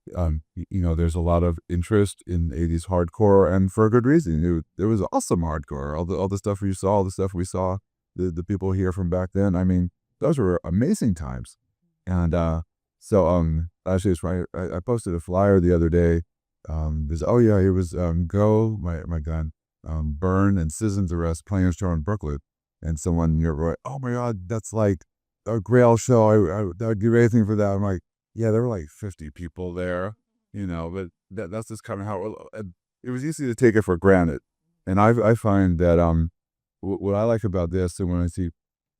[SPEAKER 3] there's a lot of interest in 80s hardcore, and for a good reason. There was awesome hardcore, all the stuff you saw, all the stuff we saw, the people here from back then. I mean, those were amazing times. And actually, it's right. I posted a flyer the other day. It was Go, my gun, Burn, and Citizen the Rest playing a show in Brooklyn, and someone nearby, oh my God, that's like a Grail show. I'd give anything for that. I'm like, yeah, there were like 50 people there, but that's just kind of how it was easy to take it for granted. And I find that what I like about this, and when I see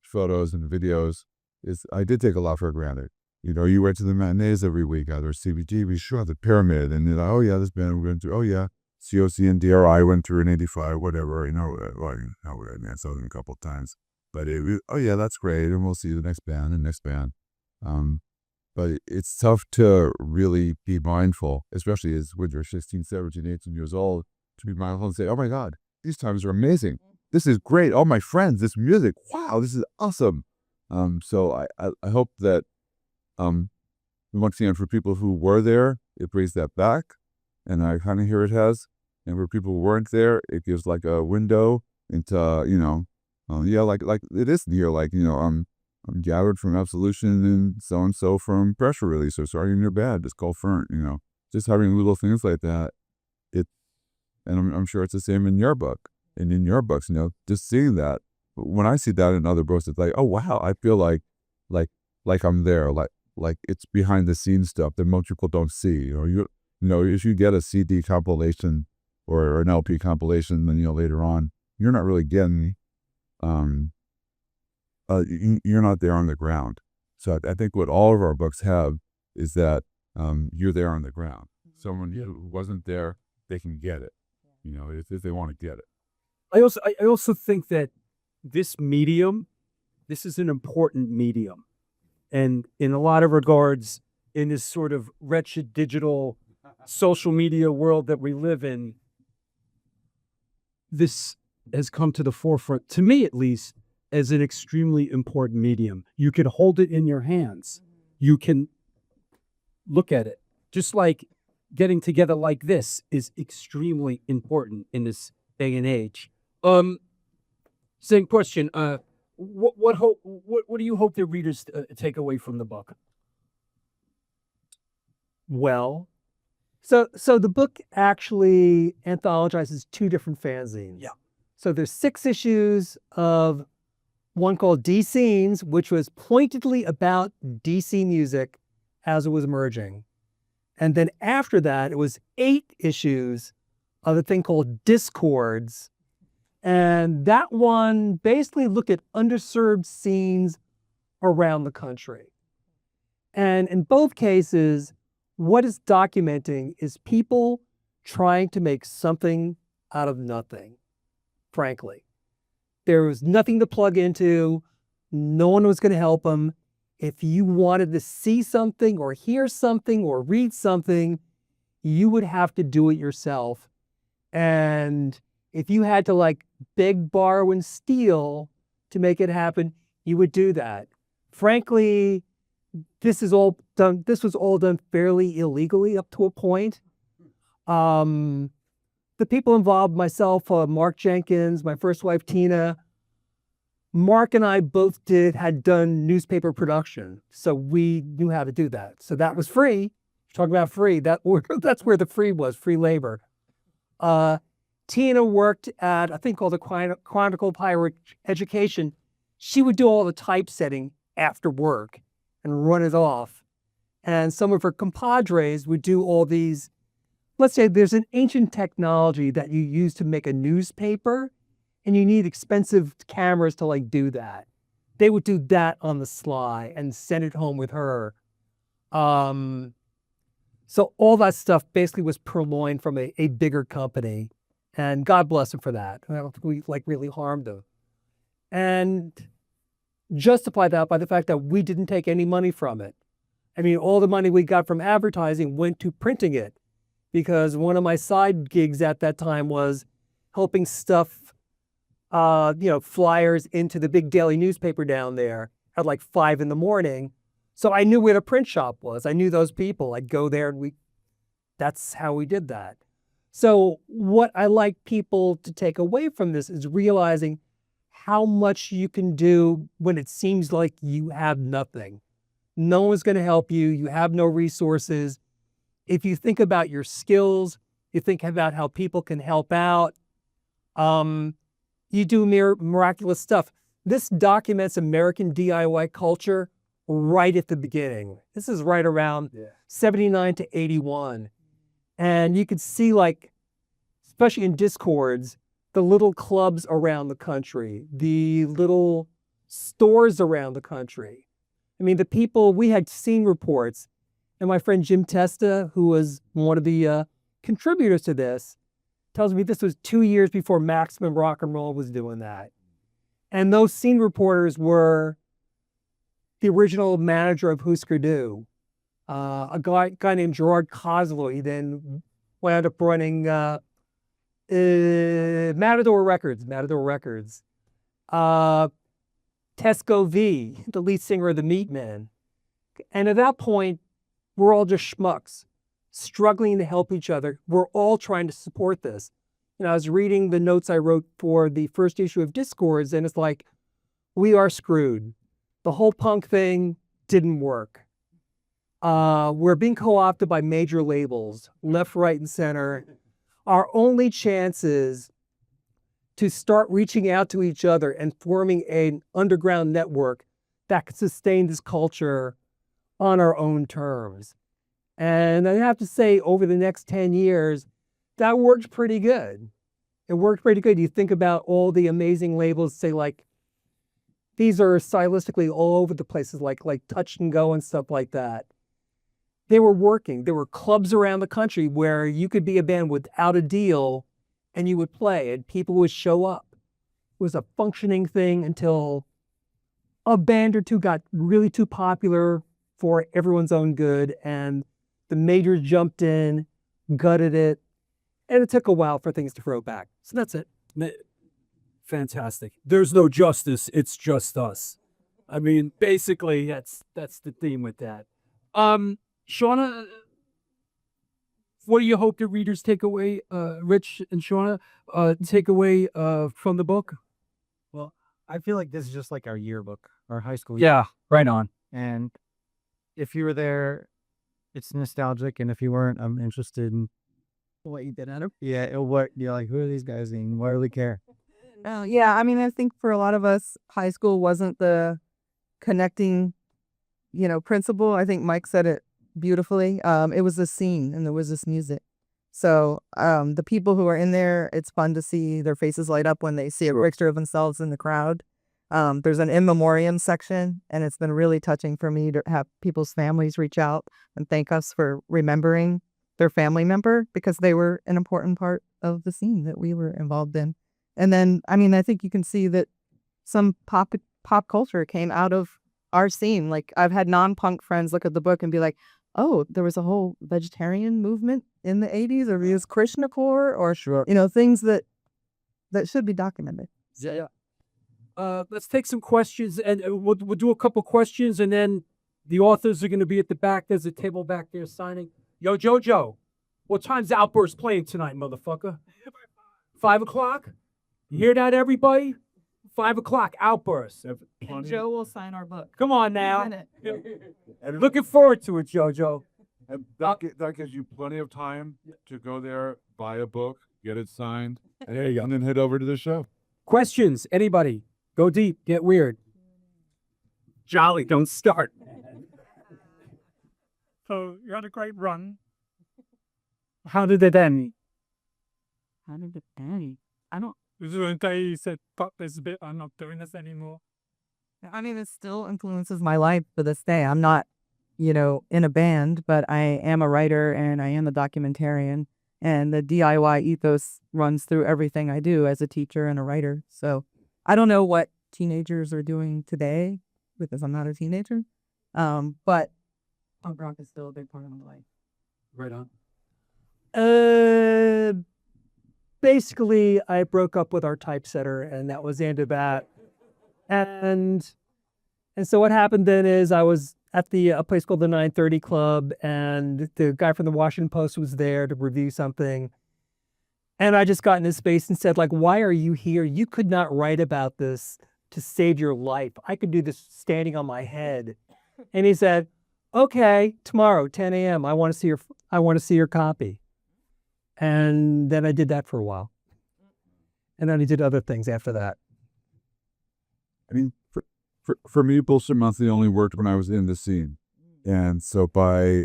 [SPEAKER 3] photos and videos, is I did take a lot for granted. You went to the matinees every week, either CBGB, sure, the Pyramid, and this band we went to, COC and DRI went through in 85, whatever, I saw them a couple of times. But that's great, and we'll see the next band. But it's tough to really be mindful, especially as when you're 16, 17, 18 years old, to be mindful and say, oh my God, these times are amazing. This is great. All my friends, this music, wow, this is awesome. So I hope that, once again, for people who were there, it brings that back, and I kind of hear it has. And for people who weren't there, it gives like a window into, like it is here, like, I'm gathered from Absolution and so from Pressure Release, or Sorry in Your Bad, it's called Fern, just having little things like that. And I'm sure it's the same in your book and in your books, just seeing that. When I see that in other books, it's like, oh wow, I feel like I'm there, like it's behind the scenes stuff that most people don't see. Or if you get a CD compilation or an LP compilation, then later on, you're not really getting you're not there on the ground. So I think what all of our books have is that you're there on the ground. Someone who wasn't there, they can get it, if they want to get it.
[SPEAKER 1] I also think that this is an important medium. And in a lot of regards, in this sort of wretched digital social media world that we live in, this has come to the forefront, to me at least, as an extremely important medium. You can hold it in your hands. You can look at it. Just like getting together like this is extremely important in this day and age. Same question. What do you hope the readers take away from the book?
[SPEAKER 5] Well, so the book actually anthologizes 2 different fanzines.
[SPEAKER 1] Yeah.
[SPEAKER 5] So there's 6 issues of one called D-Scenes, which was pointedly about DC music as it was emerging. And then after that, it was 8 issues of a thing called Discords, And that one basically looked at underserved scenes around the country. And in both cases, what it's documenting is people trying to make something out of nothing, frankly. There was nothing to plug into. No one was going to help them. If you wanted to see something or hear something or read something, you would have to do it yourself. And if you had to like beg, borrow, and steal to make it happen, you would do that. Frankly, this was all done fairly illegally up to a point. The people involved, myself, Mark Jenkins, my first wife, Tina, Mark and I both had done newspaper production. So we knew how to do that. So that was free. Talking about free, that's where the free was, free labor. Tina worked at, I think called the Chronicle of Higher Education. She would do all the typesetting after work and run it off. And some of her compadres would do all these, let's say there's an ancient technology that you use to make a newspaper and you need expensive cameras to like do that. They would do that on the sly and send it home with her. So all that stuff basically was purloined from a bigger company, and God bless him for that. I don't think we like really harmed him. And justify that by the fact that we didn't take any money from it. I mean, all the money we got from advertising went to printing it, because one of my side gigs at that time was helping stuff, flyers into the big daily newspaper down there at like 5 a.m. So I knew where the print shop was. I knew those people. I'd go there and that's how we did that. So what I like people to take away from this is realizing how much you can do when it seems like you have nothing. No one's going to help you. You have no resources. If you think about your skills, you think about how people can help out, you do miraculous stuff. This documents American DIY culture right at the beginning. This is right around 79 to 81. And you could see, like, especially in Discords, the little clubs around the country, the little stores around the country. I mean, the people, we had scene reports, and my friend Jim Testa, who was one of the contributors to this, tells me this was 2 years before Maximum Rock and Roll was doing that. And those scene reporters were the original manager of Husker Du, a guy named Gerard Kozlow. He then wound up running Matador Records, Tesco V, the lead singer of the Meatmen. And at that point, we're all just schmucks, struggling to help each other. We're all trying to support this. You know, I was reading the notes I wrote for the first issue of Discords, and it's like, we are screwed. The whole punk thing didn't work. We're being co-opted by major labels, left, right, and center. Our only chance is to start reaching out to each other and forming an underground network that could sustain this culture on our own terms. And I have to say, over the next 10 years, that worked pretty good. It worked pretty good. You think about all the amazing labels, say like, these are stylistically all over the places, like Touch and Go and stuff like that. They were working. There were clubs around the country where you could be a band without a deal and you would play and people would show up. It was a functioning thing until a band or two got really too popular for everyone's own good, and the majors jumped in, gutted it, and it took a while for things to grow back. So that's it.
[SPEAKER 1] Fantastic. There's no justice. It's just us. I mean, basically, that's the theme with that. Shawna, what do you hope the readers take away, Rich and Shawna, take away from the book?
[SPEAKER 4] Well, I feel like this is just like our yearbook, our high school.
[SPEAKER 1] Yeah, right on.
[SPEAKER 4] And if you were there, it's nostalgic. And if you weren't, I'm interested in
[SPEAKER 2] What you did at him.
[SPEAKER 4] what you're like, who are these guys and why do they care?
[SPEAKER 2] Oh, yeah. I mean, I think for a lot of us, high school wasn't the connecting, principle. I think Mike said it beautifully. It was a scene and there was this music. So the people who are in there, it's fun to see their faces light up when they see a picture of themselves in the crowd. There's an in memoriam section, and it's been really touching for me to have people's families reach out and thank us for remembering their family member because they were an important part of the scene that we were involved in. And then, I mean, I think you can see that some pop culture came out of our scene. Like I've had non-punk friends look at the book and be like, oh, there was a whole vegetarian movement in the 80s, or we use Krishnapur, or things that should be documented.
[SPEAKER 1] Yeah. Let's take some questions, and we'll do a couple questions, and then the authors are going to be at the back. There's a table back there signing. Yo, Jojo, what time's Outburst playing tonight, motherfucker? 5 o'clock? You hear that, everybody? 5 o'clock, Outburst.
[SPEAKER 2] And Joe will sign our book.
[SPEAKER 1] Come on now.
[SPEAKER 3] And
[SPEAKER 1] Looking forward to it, Jojo.
[SPEAKER 3] that gives you plenty of time to go there, buy a book, get it signed, and then head over to the show.
[SPEAKER 1] Questions? Anybody? Go deep. Get weird. Jolly, don't start.
[SPEAKER 6] So you had a great run. How did it end?
[SPEAKER 2] How did it end? I don't.
[SPEAKER 6] Was there a day you said, fuck this bit, I'm not doing this anymore?
[SPEAKER 2] I mean, it still influences my life to this day. I'm not, in a band, but I am a writer and I am a documentarian. And the DIY ethos runs through everything I do as a teacher and a writer. So I don't know what teenagers are doing today because I'm not a teenager. But punk rock is still a big part of my life.
[SPEAKER 1] Right on.
[SPEAKER 5] Basically, I broke up with our typesetter, and that was the end of that. And so what happened then is I was at a place called the 930 Club, and the guy from the Washington Post was there to review something. And I just got in his face and said, like, why are you here? You could not write about this to save your life. I could do this standing on my head. And he said, okay, tomorrow, 10 a.m. I want to see your copy. And then I did that for a while. And then I did other things after that.
[SPEAKER 3] I mean, for me, Bullshit Monthly only worked when I was in the scene. And so by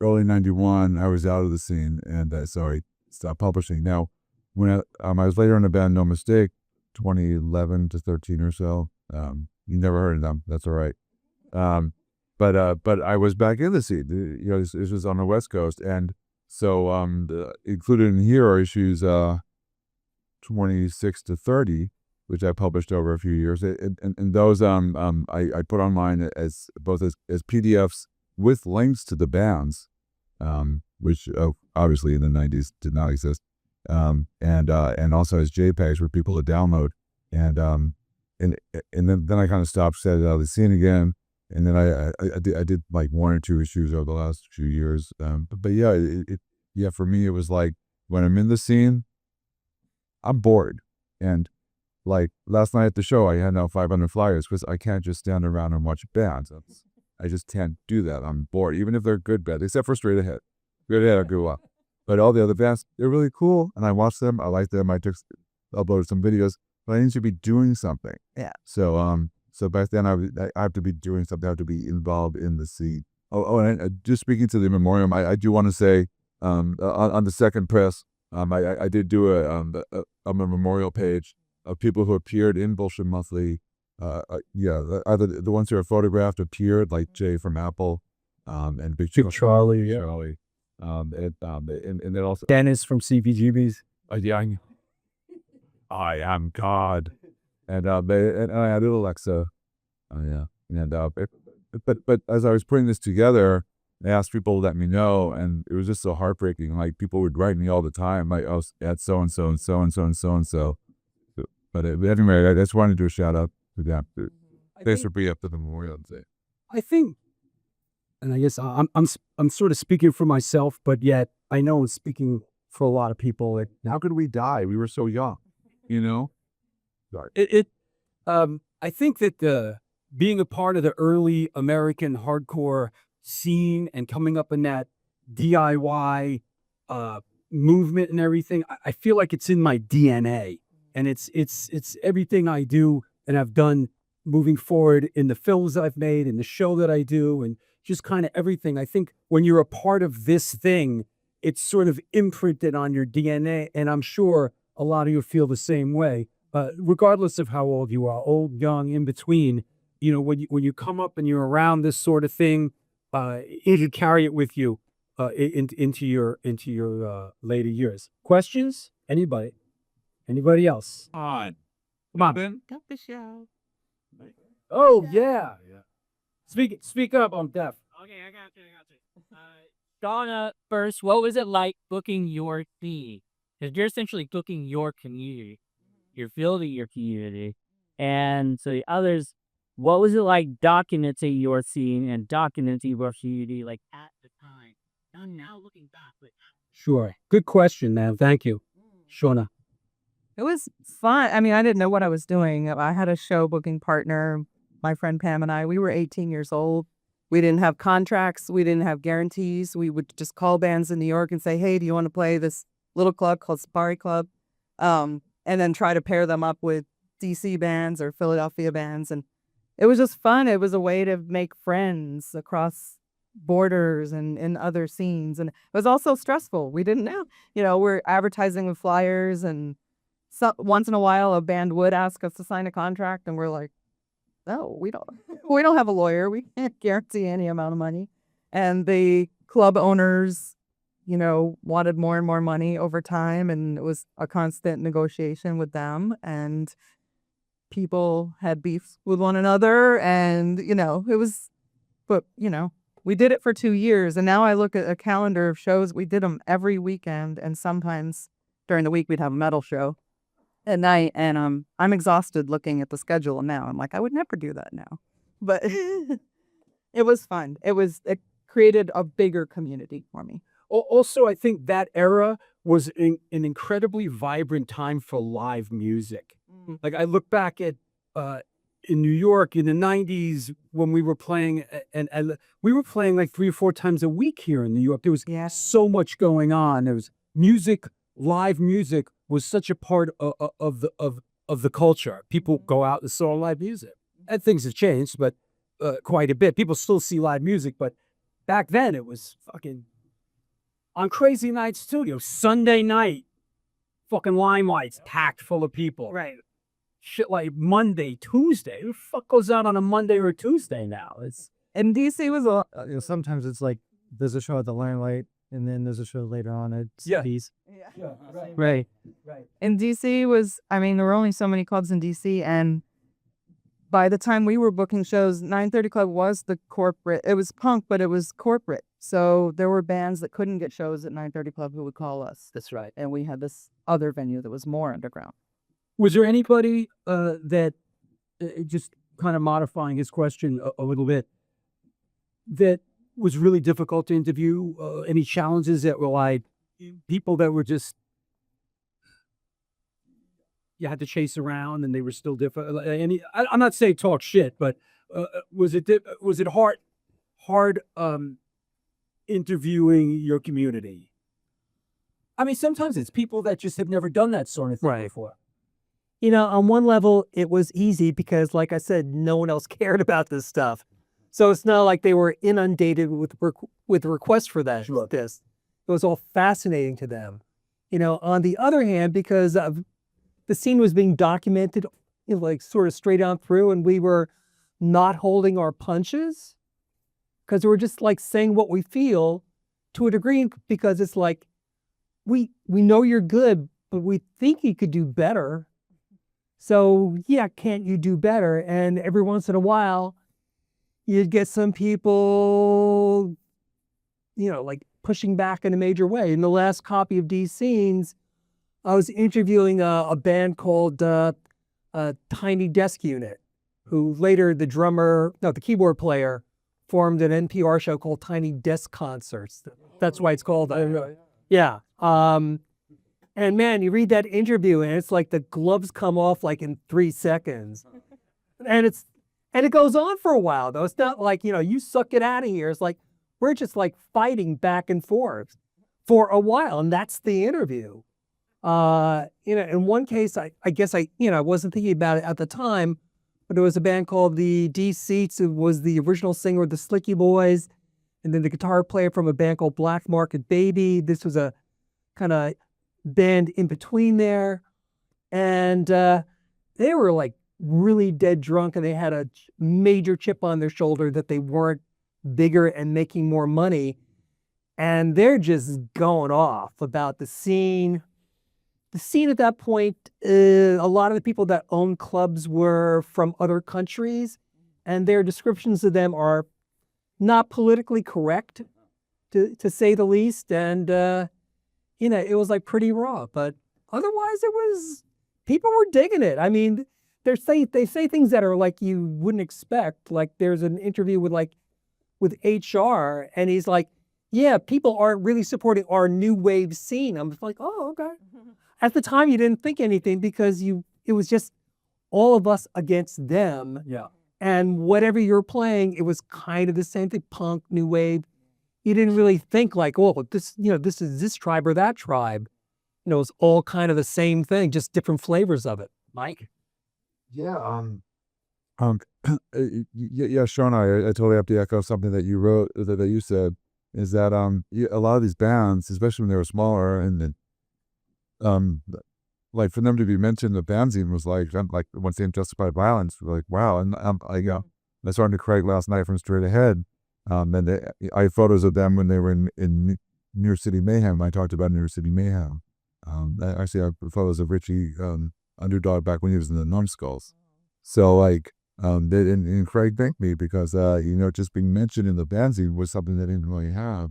[SPEAKER 3] early 91, I was out of the scene, and so I stopped publishing. Now, when I was later in a band, No Mistake, 2011 to 13 or so. You never heard of them. That's all right. But I was back in the scene. This was on the West Coast, and so included in here are issues 26 to 30, which I published over a few years. And those I put online as both as PDFs with links to the bands, which obviously in the 90s did not exist, and also as JPEGs for people to download. And then I kind of stopped, set it out of the scene again. And then I did like 1 or 2 issues over the last few years. But yeah, for me, it was like when I'm in the scene, I'm bored. And like last night at the show, I had now 500 flyers because I can't just stand around and watch bands. I just can't do that. I'm bored, even if they're good bands, except for Straight Ahead. Straight Ahead, I grew up. But all the other bands, they're really cool. And I watched them. I liked them. I uploaded some videos, but I need to be doing something.
[SPEAKER 2] Yeah.
[SPEAKER 3] So back then, I have to be doing something. I have to be involved in the scene. And just speaking to the memoriam, I do want to say on the second press, I did do a memorial page of people who appeared in Bullshit Monthly. Either the ones who are photographed appeared, like Jay from Apple, and Big
[SPEAKER 4] Charlie, yeah.
[SPEAKER 3] Charlie, and then also
[SPEAKER 4] Dennis from CBGB's.
[SPEAKER 3] I am God. And I added Alexa, but as I was putting this together, I asked people to let me know, and it was just so heartbreaking. Like people would write me all the time, like, "Oh, at so and so and so and so and so and so." But anyway, I just wanted to do a shout out to them. Thanks for being up to the Memorial Day.
[SPEAKER 1] I think, and I guess I'm sort of speaking for myself, but yet I know I'm speaking for a lot of people.
[SPEAKER 3] How could we die? We were so young, Sorry.
[SPEAKER 1] I think that being a part of the early American hardcore scene and coming up in that DIY movement and everything, I feel like it's in my DNA, and it's everything I do and I've done moving forward in the films I've made, in the show that I do, and just kind of everything. I think when you're a part of this thing, it's sort of imprinted on your DNA, and I'm sure a lot of you feel the same way. Regardless of how old you are, old, young, in between, when you come up and you're around this sort of thing, you can carry it with you into your later years. Questions? Anybody? Anybody else?
[SPEAKER 3] On.
[SPEAKER 1] Come on.
[SPEAKER 2] Got the show.
[SPEAKER 1] Oh yeah. Speak up. I'm deaf.
[SPEAKER 7] Okay, I got you. Shawna, first, what was it like booking your scene? Because you're essentially booking your community. You're building your community. And so the others, what was it like documenting your scene and documenting your community, like at the time? I'm now looking back, but
[SPEAKER 1] Sure. Good question, man. Thank you, Shawna.
[SPEAKER 2] It was fun. I mean, I didn't know what I was doing. I had a show booking partner, my friend Pam and I. We were 18 years old. We didn't have contracts. We didn't have guarantees. We would just call bands in New York and say, hey, do you want to play this little club called Safari Club? And then try to pair them up with DC bands or Philadelphia bands. And it was just fun. It was a way to make friends across borders and in other scenes. And it was also stressful. We didn't know. We're advertising with flyers, and once in a while a band would ask us to sign a contract, and we're like, no, we don't have a lawyer. We can't guarantee any amount of money. And the club owners, wanted more and more money over time. And it was a constant negotiation with them. And people had beefs with one another. And, we did it for 2 years. And now I look at a calendar of shows. We did them every weekend. And sometimes during the week, we'd have a metal show at night, and I'm exhausted looking at the schedule now. I'm like, I would never do that now, but it was fun. It created a bigger community for me.
[SPEAKER 1] Also, I think that era was an incredibly vibrant time for live music. Like I look back at in New York in the 90s when we were playing, and we were playing like 3 or 4 times a week here in New York. There was so much going on. There was music, live music was such a part of the culture. People go out and saw live music. And things have changed, but quite a bit. People still see live music, but back then it was fucking on crazy nights too. Sunday night, fucking Limelight's packed full of people.
[SPEAKER 2] Right.
[SPEAKER 1] Shit like Monday, Tuesday. Who the fuck goes out on a Monday or a Tuesday now?
[SPEAKER 2] And DC was
[SPEAKER 4] sometimes it's like there's a show at the Limelight, and then there's a show later on at Cities.
[SPEAKER 1] Yeah,
[SPEAKER 4] Right.
[SPEAKER 2] in DC there were only so many clubs in DC, and by the time we were booking shows, 930 Club was the corporate. It was punk, but it was corporate. So there were bands that couldn't get shows at 930 Club who would call us.
[SPEAKER 1] That's right.
[SPEAKER 2] And we had this other venue that was more underground.
[SPEAKER 1] Was there anybody that, just kind of modifying his question a little bit, that was really difficult to interview? Any challenges that were like people that were just you had to chase around and they were still different? I'm not saying talk shit, but was it hard interviewing your community? I mean, sometimes it's people that just have never done that sort of thing before.
[SPEAKER 5] On one level, it was easy because, like I said, no one else cared about this stuff. So it's not like they were inundated with requests for that.
[SPEAKER 1] Sure.
[SPEAKER 5] This it was all fascinating to them. On the other hand, because the scene was being documented, like sort of straight on through, and we were not holding our punches because we were just like saying what we feel to a degree. Because it's like we know you're good, but we think you could do better. So yeah, can't you do better? And every once in a while, you'd get some people, like pushing back in a major way. In the last copy of D Scenes, I was interviewing a band called Tiny Desk Unit, who later the keyboard player, formed an NPR show called Tiny Desk Concerts. That's why it's called that. Yeah. And man, you read that interview and it's like the gloves come off like in 3 seconds. And it goes on for a while though. It's not like, you suck it out of here. It's like, we're just like fighting back and forth for a while. And that's the interview. In one case, I guess I wasn't thinking about it at the time, but there was a band called the D Seats. It was the original singer of the Slicky Boys. and then the guitar player from a band called Black Market Baby. This was a kind of band in between there. And they were like really dead drunk, and they had a major chip on their shoulder that they weren't bigger and making more money. And they're just going off about the scene. The scene at that point, a lot of the people that owned clubs were from other countries, and their descriptions of them are not politically correct, to say the least. And, it was like pretty raw, but otherwise people were digging it. I mean, they say things that are like you wouldn't expect. Like there's an interview with HR, and he's like, yeah, people aren't really supporting our new wave scene. I'm like, oh, okay. At the time, you didn't think anything because it was just all of us against them.
[SPEAKER 1] Yeah.
[SPEAKER 5] And whatever you're playing, it was kind of the same thing, punk, new wave. You didn't really think like, oh, this is this tribe or that tribe. It was all kind of the same thing, just different flavors of it. Mike?
[SPEAKER 3] Yeah. Yeah, Shawna, I totally have to echo something that you wrote, that you said, is that a lot of these bands, especially when they were smaller, and then like for them to be mentioned, the Fanzine was like once they Justified Violence, like wow. And I was talking to Craig last night from Straight Ahead, and I have photos of them when they were in New York City Mayhem. I talked about New York City Mayhem. I actually have photos of Richie Underdog back when he was in the Numbskulls. So like, and Craig thanked me because just being mentioned in the Fanzine was something they didn't really have,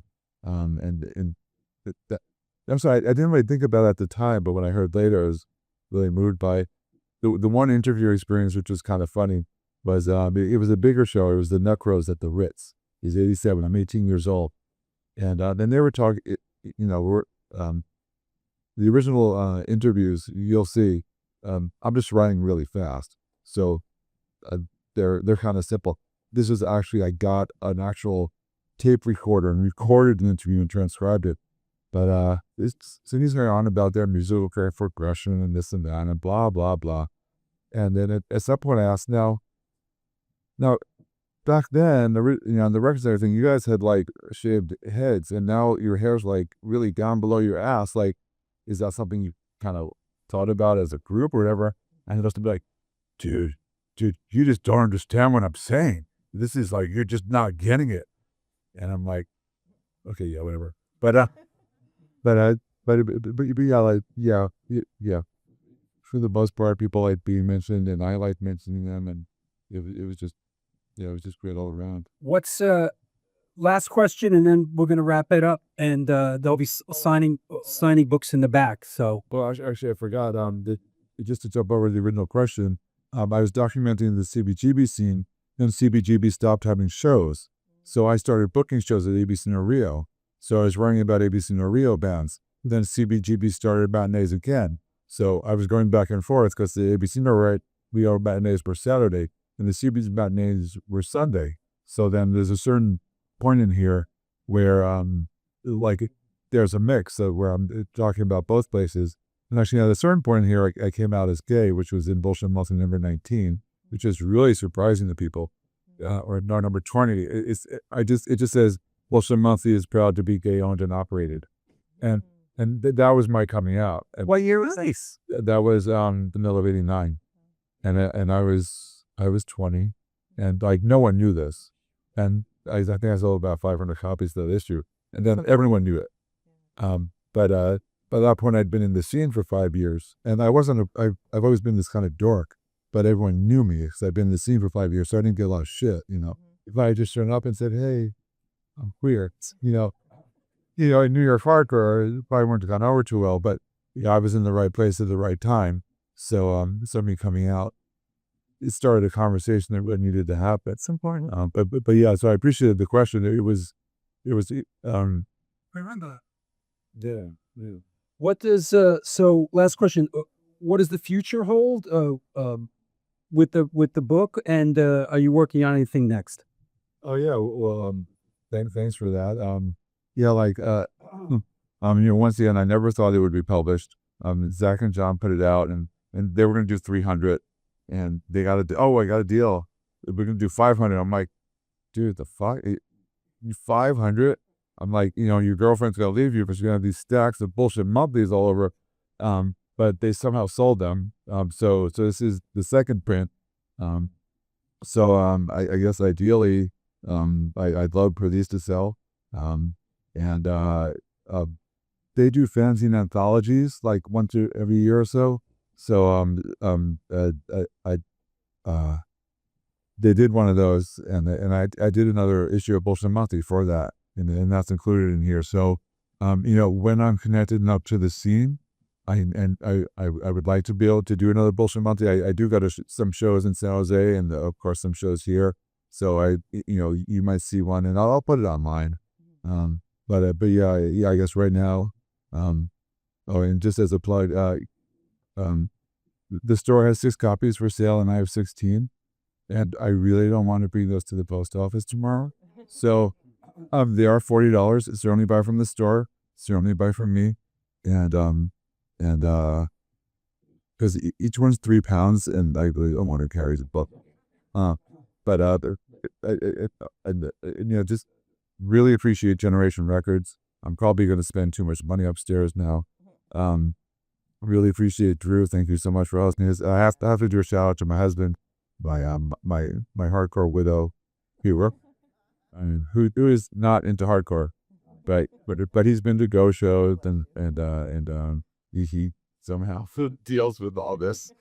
[SPEAKER 3] I'm sorry, I didn't really think about it at the time, but when I heard later, I was really moved by the one interview experience, which was kind of funny, was it was a bigger show. It was the Necros at the Ritz. He's 87. I'm 18 years old, and then they were talking. We're the original interviews. You'll see. I'm just writing really fast, so they're kind of simple. This is actually, I got an actual tape recorder and recorded an interview and transcribed it. But so he's going on about their musical progression and this and that and blah, blah, blah. And then at some point I asked, now, back then, on the records and everything, you guys had like shaved heads, and now your hair's like really down below your ass. Like, is that something you kind of thought about as a group or whatever? And it was to be like, dude, you just don't understand what I'm saying. This is like, you're just not getting it. And I'm like, okay, yeah, whatever. But yeah, like, yeah. For the most part, people like being mentioned, and I like mentioning them, and it was just great all around.
[SPEAKER 1] What's last question, and then we're gonna wrap it up, and they'll be signing books in the back. So,
[SPEAKER 3] well, actually, I forgot. Just to jump over the original question, I was documenting the CBGB scene, and CBGB stopped having shows, so I started booking shows at ABC No Rio. So I was writing about ABC No Rio bands. Then CBGB started matinees again. So I was going back and forth because the ABC No Rio matinees were Saturday and the CBGB matinees were Sunday. So then there's a certain point in here where like there's a mix where I'm talking about both places. And actually at a certain point in here, I came out as gay, which was in Bullshit Monthly number 19, which is really surprising to people. Or no, number 20. It just says, Bullshit Monthly is proud to be gay owned and operated. And that was my coming out.
[SPEAKER 5] What year was this?
[SPEAKER 3] That was the middle of '89. And I was 20, and like no one knew this. And I think I sold about 500 copies of that issue. And then everyone knew it. But by that point I'd been in the scene for 5 years, and I've always been this kind of dork, but everyone knew me because I've been in the scene for 5 years, so I didn't get a lot of shit, If I had just shown up and said, hey, I'm queer, in New York hardcore, it probably wouldn't have gone over too well, but I was in the right place at the right time. So, me coming out, it started a conversation that needed to happen. It's important. But yeah, so I appreciated the question. It was,
[SPEAKER 6] Remember.
[SPEAKER 3] yeah.
[SPEAKER 1] what does so last question? What does the future hold with the book? And are you working on anything next?
[SPEAKER 3] Oh yeah. Well, thanks for that. Yeah, like, once again, I never thought it would be published. Zach and John put it out, and they were going to do 300, and they got I got a deal. We're going to do 500. I'm like, dude, the fuck? 500. I'm like, your girlfriend's gonna leave you, but she's gonna have these stacks of bullshit monthlies all over. But they somehow sold them. So this is the second print. I guess ideally, I'd love for these to sell. And they do fanzine anthologies like once every year or so. So they did one of those, and I did another issue of Bullshit Monthly for that, and that's included in here. So, when I'm connected enough to the scene, I would like to be able to do another Bullshit Monthly. I do go to some shows in San Jose, and of course some shows here. So you might see one, and I'll put it online. But yeah, I guess right now, and just as a plug, the store has 6 copies for sale, and I have 16. And I really don't want to bring those to the post office tomorrow. So they are $40. It's their only buy from the store. It's their only buy from me. And because each one's 3 pounds, and I really don't want to carry the book. Just really appreciate Generation Records. I'm probably going to spend too much money upstairs now. Really appreciate Drew. Thank you so much for hosting this. I have to do a shout out to my husband, my hardcore widow, Hugh, who is not into hardcore, but he's been to Go shows and he somehow deals with all this.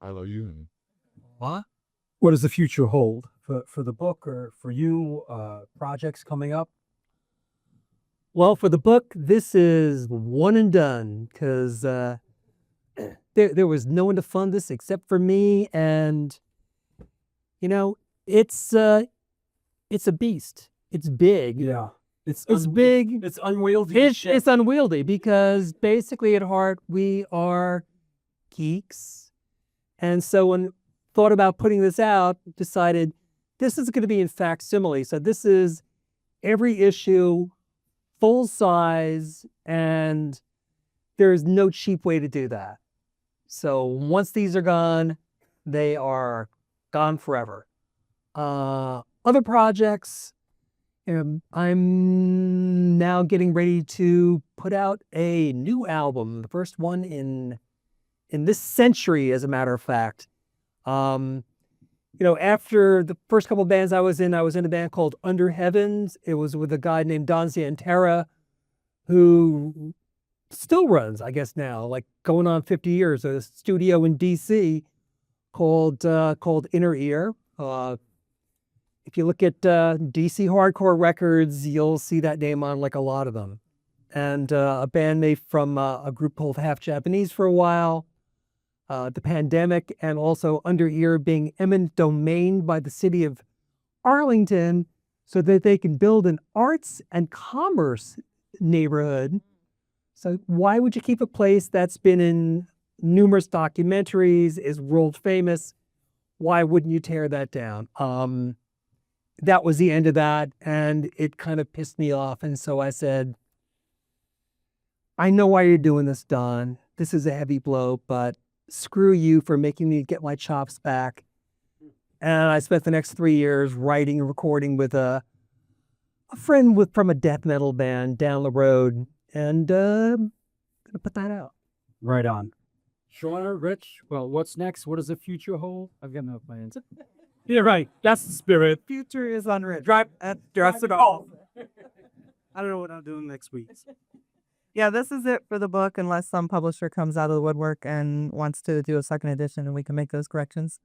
[SPEAKER 3] I love you.
[SPEAKER 1] What does the future hold for the book or for you? Projects coming up?
[SPEAKER 5] Well, for the book, this is one and done because there was no one to fund this except for me, and it's a beast. It's big.
[SPEAKER 1] Yeah, it's
[SPEAKER 5] big.
[SPEAKER 1] It's unwieldy.
[SPEAKER 5] It's unwieldy because basically at heart we are geeks, and so when thought about putting this out, decided this is going to be in facsimile. So this is every issue, full size, and there's no cheap way to do that. So once these are gone, they are gone forever. Other projects, I'm now getting ready to put out a new album, the first one in this century, as a matter of fact. After the first couple of bands I was in a band called Under Heavens. It was with a guy named Don Zientara, who still runs, I guess now, like going on 50 years, a studio in DC called Inner Ear. If you look at DC hardcore records, you'll see that name on like a lot of them. And a bandmate from a group called Half Japanese for a while. The pandemic, and also Under Ear being eminent domain by the city of Arlington so that they can build an arts and commerce neighborhood. So why would you keep a place that's been in numerous documentaries, is world famous? Why wouldn't you tear that down? That was the end of that, and it kind of pissed me off. And so I said, I know why you're doing this, Don. This is a heavy blow, but screw you for making me get my chops back. And I spent the next 3 years writing and recording with a friend from a death metal band down the road, and gonna put that out.
[SPEAKER 1] Right on. Shawna, Rich, well, what's next? What does the future hold? I've got no plans.
[SPEAKER 6] Yeah, right. That's the spirit.
[SPEAKER 2] Future is unwritten.
[SPEAKER 6] Drive it off. I don't know what I'm doing next week.
[SPEAKER 2] Yeah, this is it for the book, unless some publisher comes out of the woodwork and wants to do a second edition, and we can make those corrections.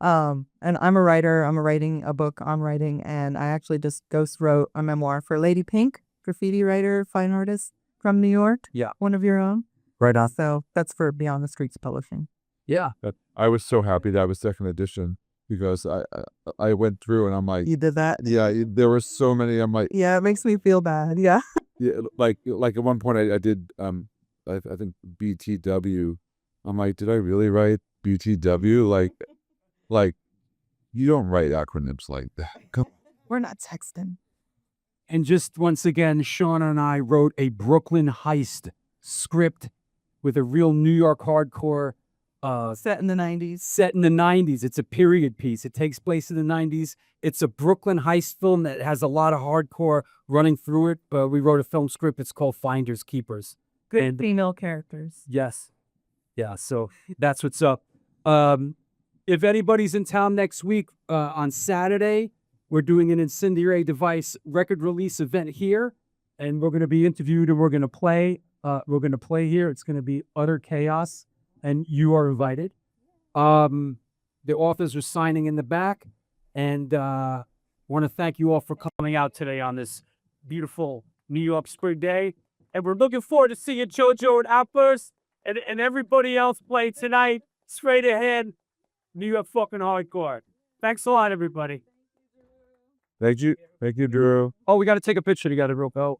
[SPEAKER 2] And I'm a writer. I'm writing a book on writing, and I actually just ghost wrote a memoir for Lady Pink, graffiti writer, fine artist from New York.
[SPEAKER 1] Yeah.
[SPEAKER 2] One of your own.
[SPEAKER 3] Right on.
[SPEAKER 2] So that's for Beyond the Streets Publishing.
[SPEAKER 1] Yeah.
[SPEAKER 3] I was so happy that was second edition because I went through and I'm like,
[SPEAKER 2] You did that?
[SPEAKER 3] yeah, there were so many. I'm like,
[SPEAKER 2] Yeah, it makes me feel bad. Yeah.
[SPEAKER 3] yeah, like at one point I did I think BTW. I'm like, did I really write BTW? Like you don't write acronyms like that.
[SPEAKER 2] We're not texting.
[SPEAKER 1] And just once again, Shawna and I wrote a Brooklyn heist script with a real New York hardcore
[SPEAKER 2] Set in the 90s.
[SPEAKER 1] set in the 90s. It's a period piece. It takes place in the 90s. It's a Brooklyn heist film that has a lot of hardcore running through it. But we wrote a film script. It's called Finders Keepers.
[SPEAKER 2] Good
[SPEAKER 1] And-
[SPEAKER 2] female characters.
[SPEAKER 1] Yes. Yeah, so that's what's up. If anybody's in town next week, on Saturday, we're doing an Incendiary Device record release event here, and we're going to be interviewed and we're going to play. We're going to play here. It's going to be utter chaos, and you are invited. The authors are signing in the back, and want to thank you all for coming out today on this beautiful New York spring day. And we're looking forward to seeing JoJo and Outburst and everybody else play tonight. Straight ahead, New York fucking hardcore. Thanks a lot, everybody.
[SPEAKER 3] Thank you, Drew.
[SPEAKER 1] Oh, we got to take a picture together real quick.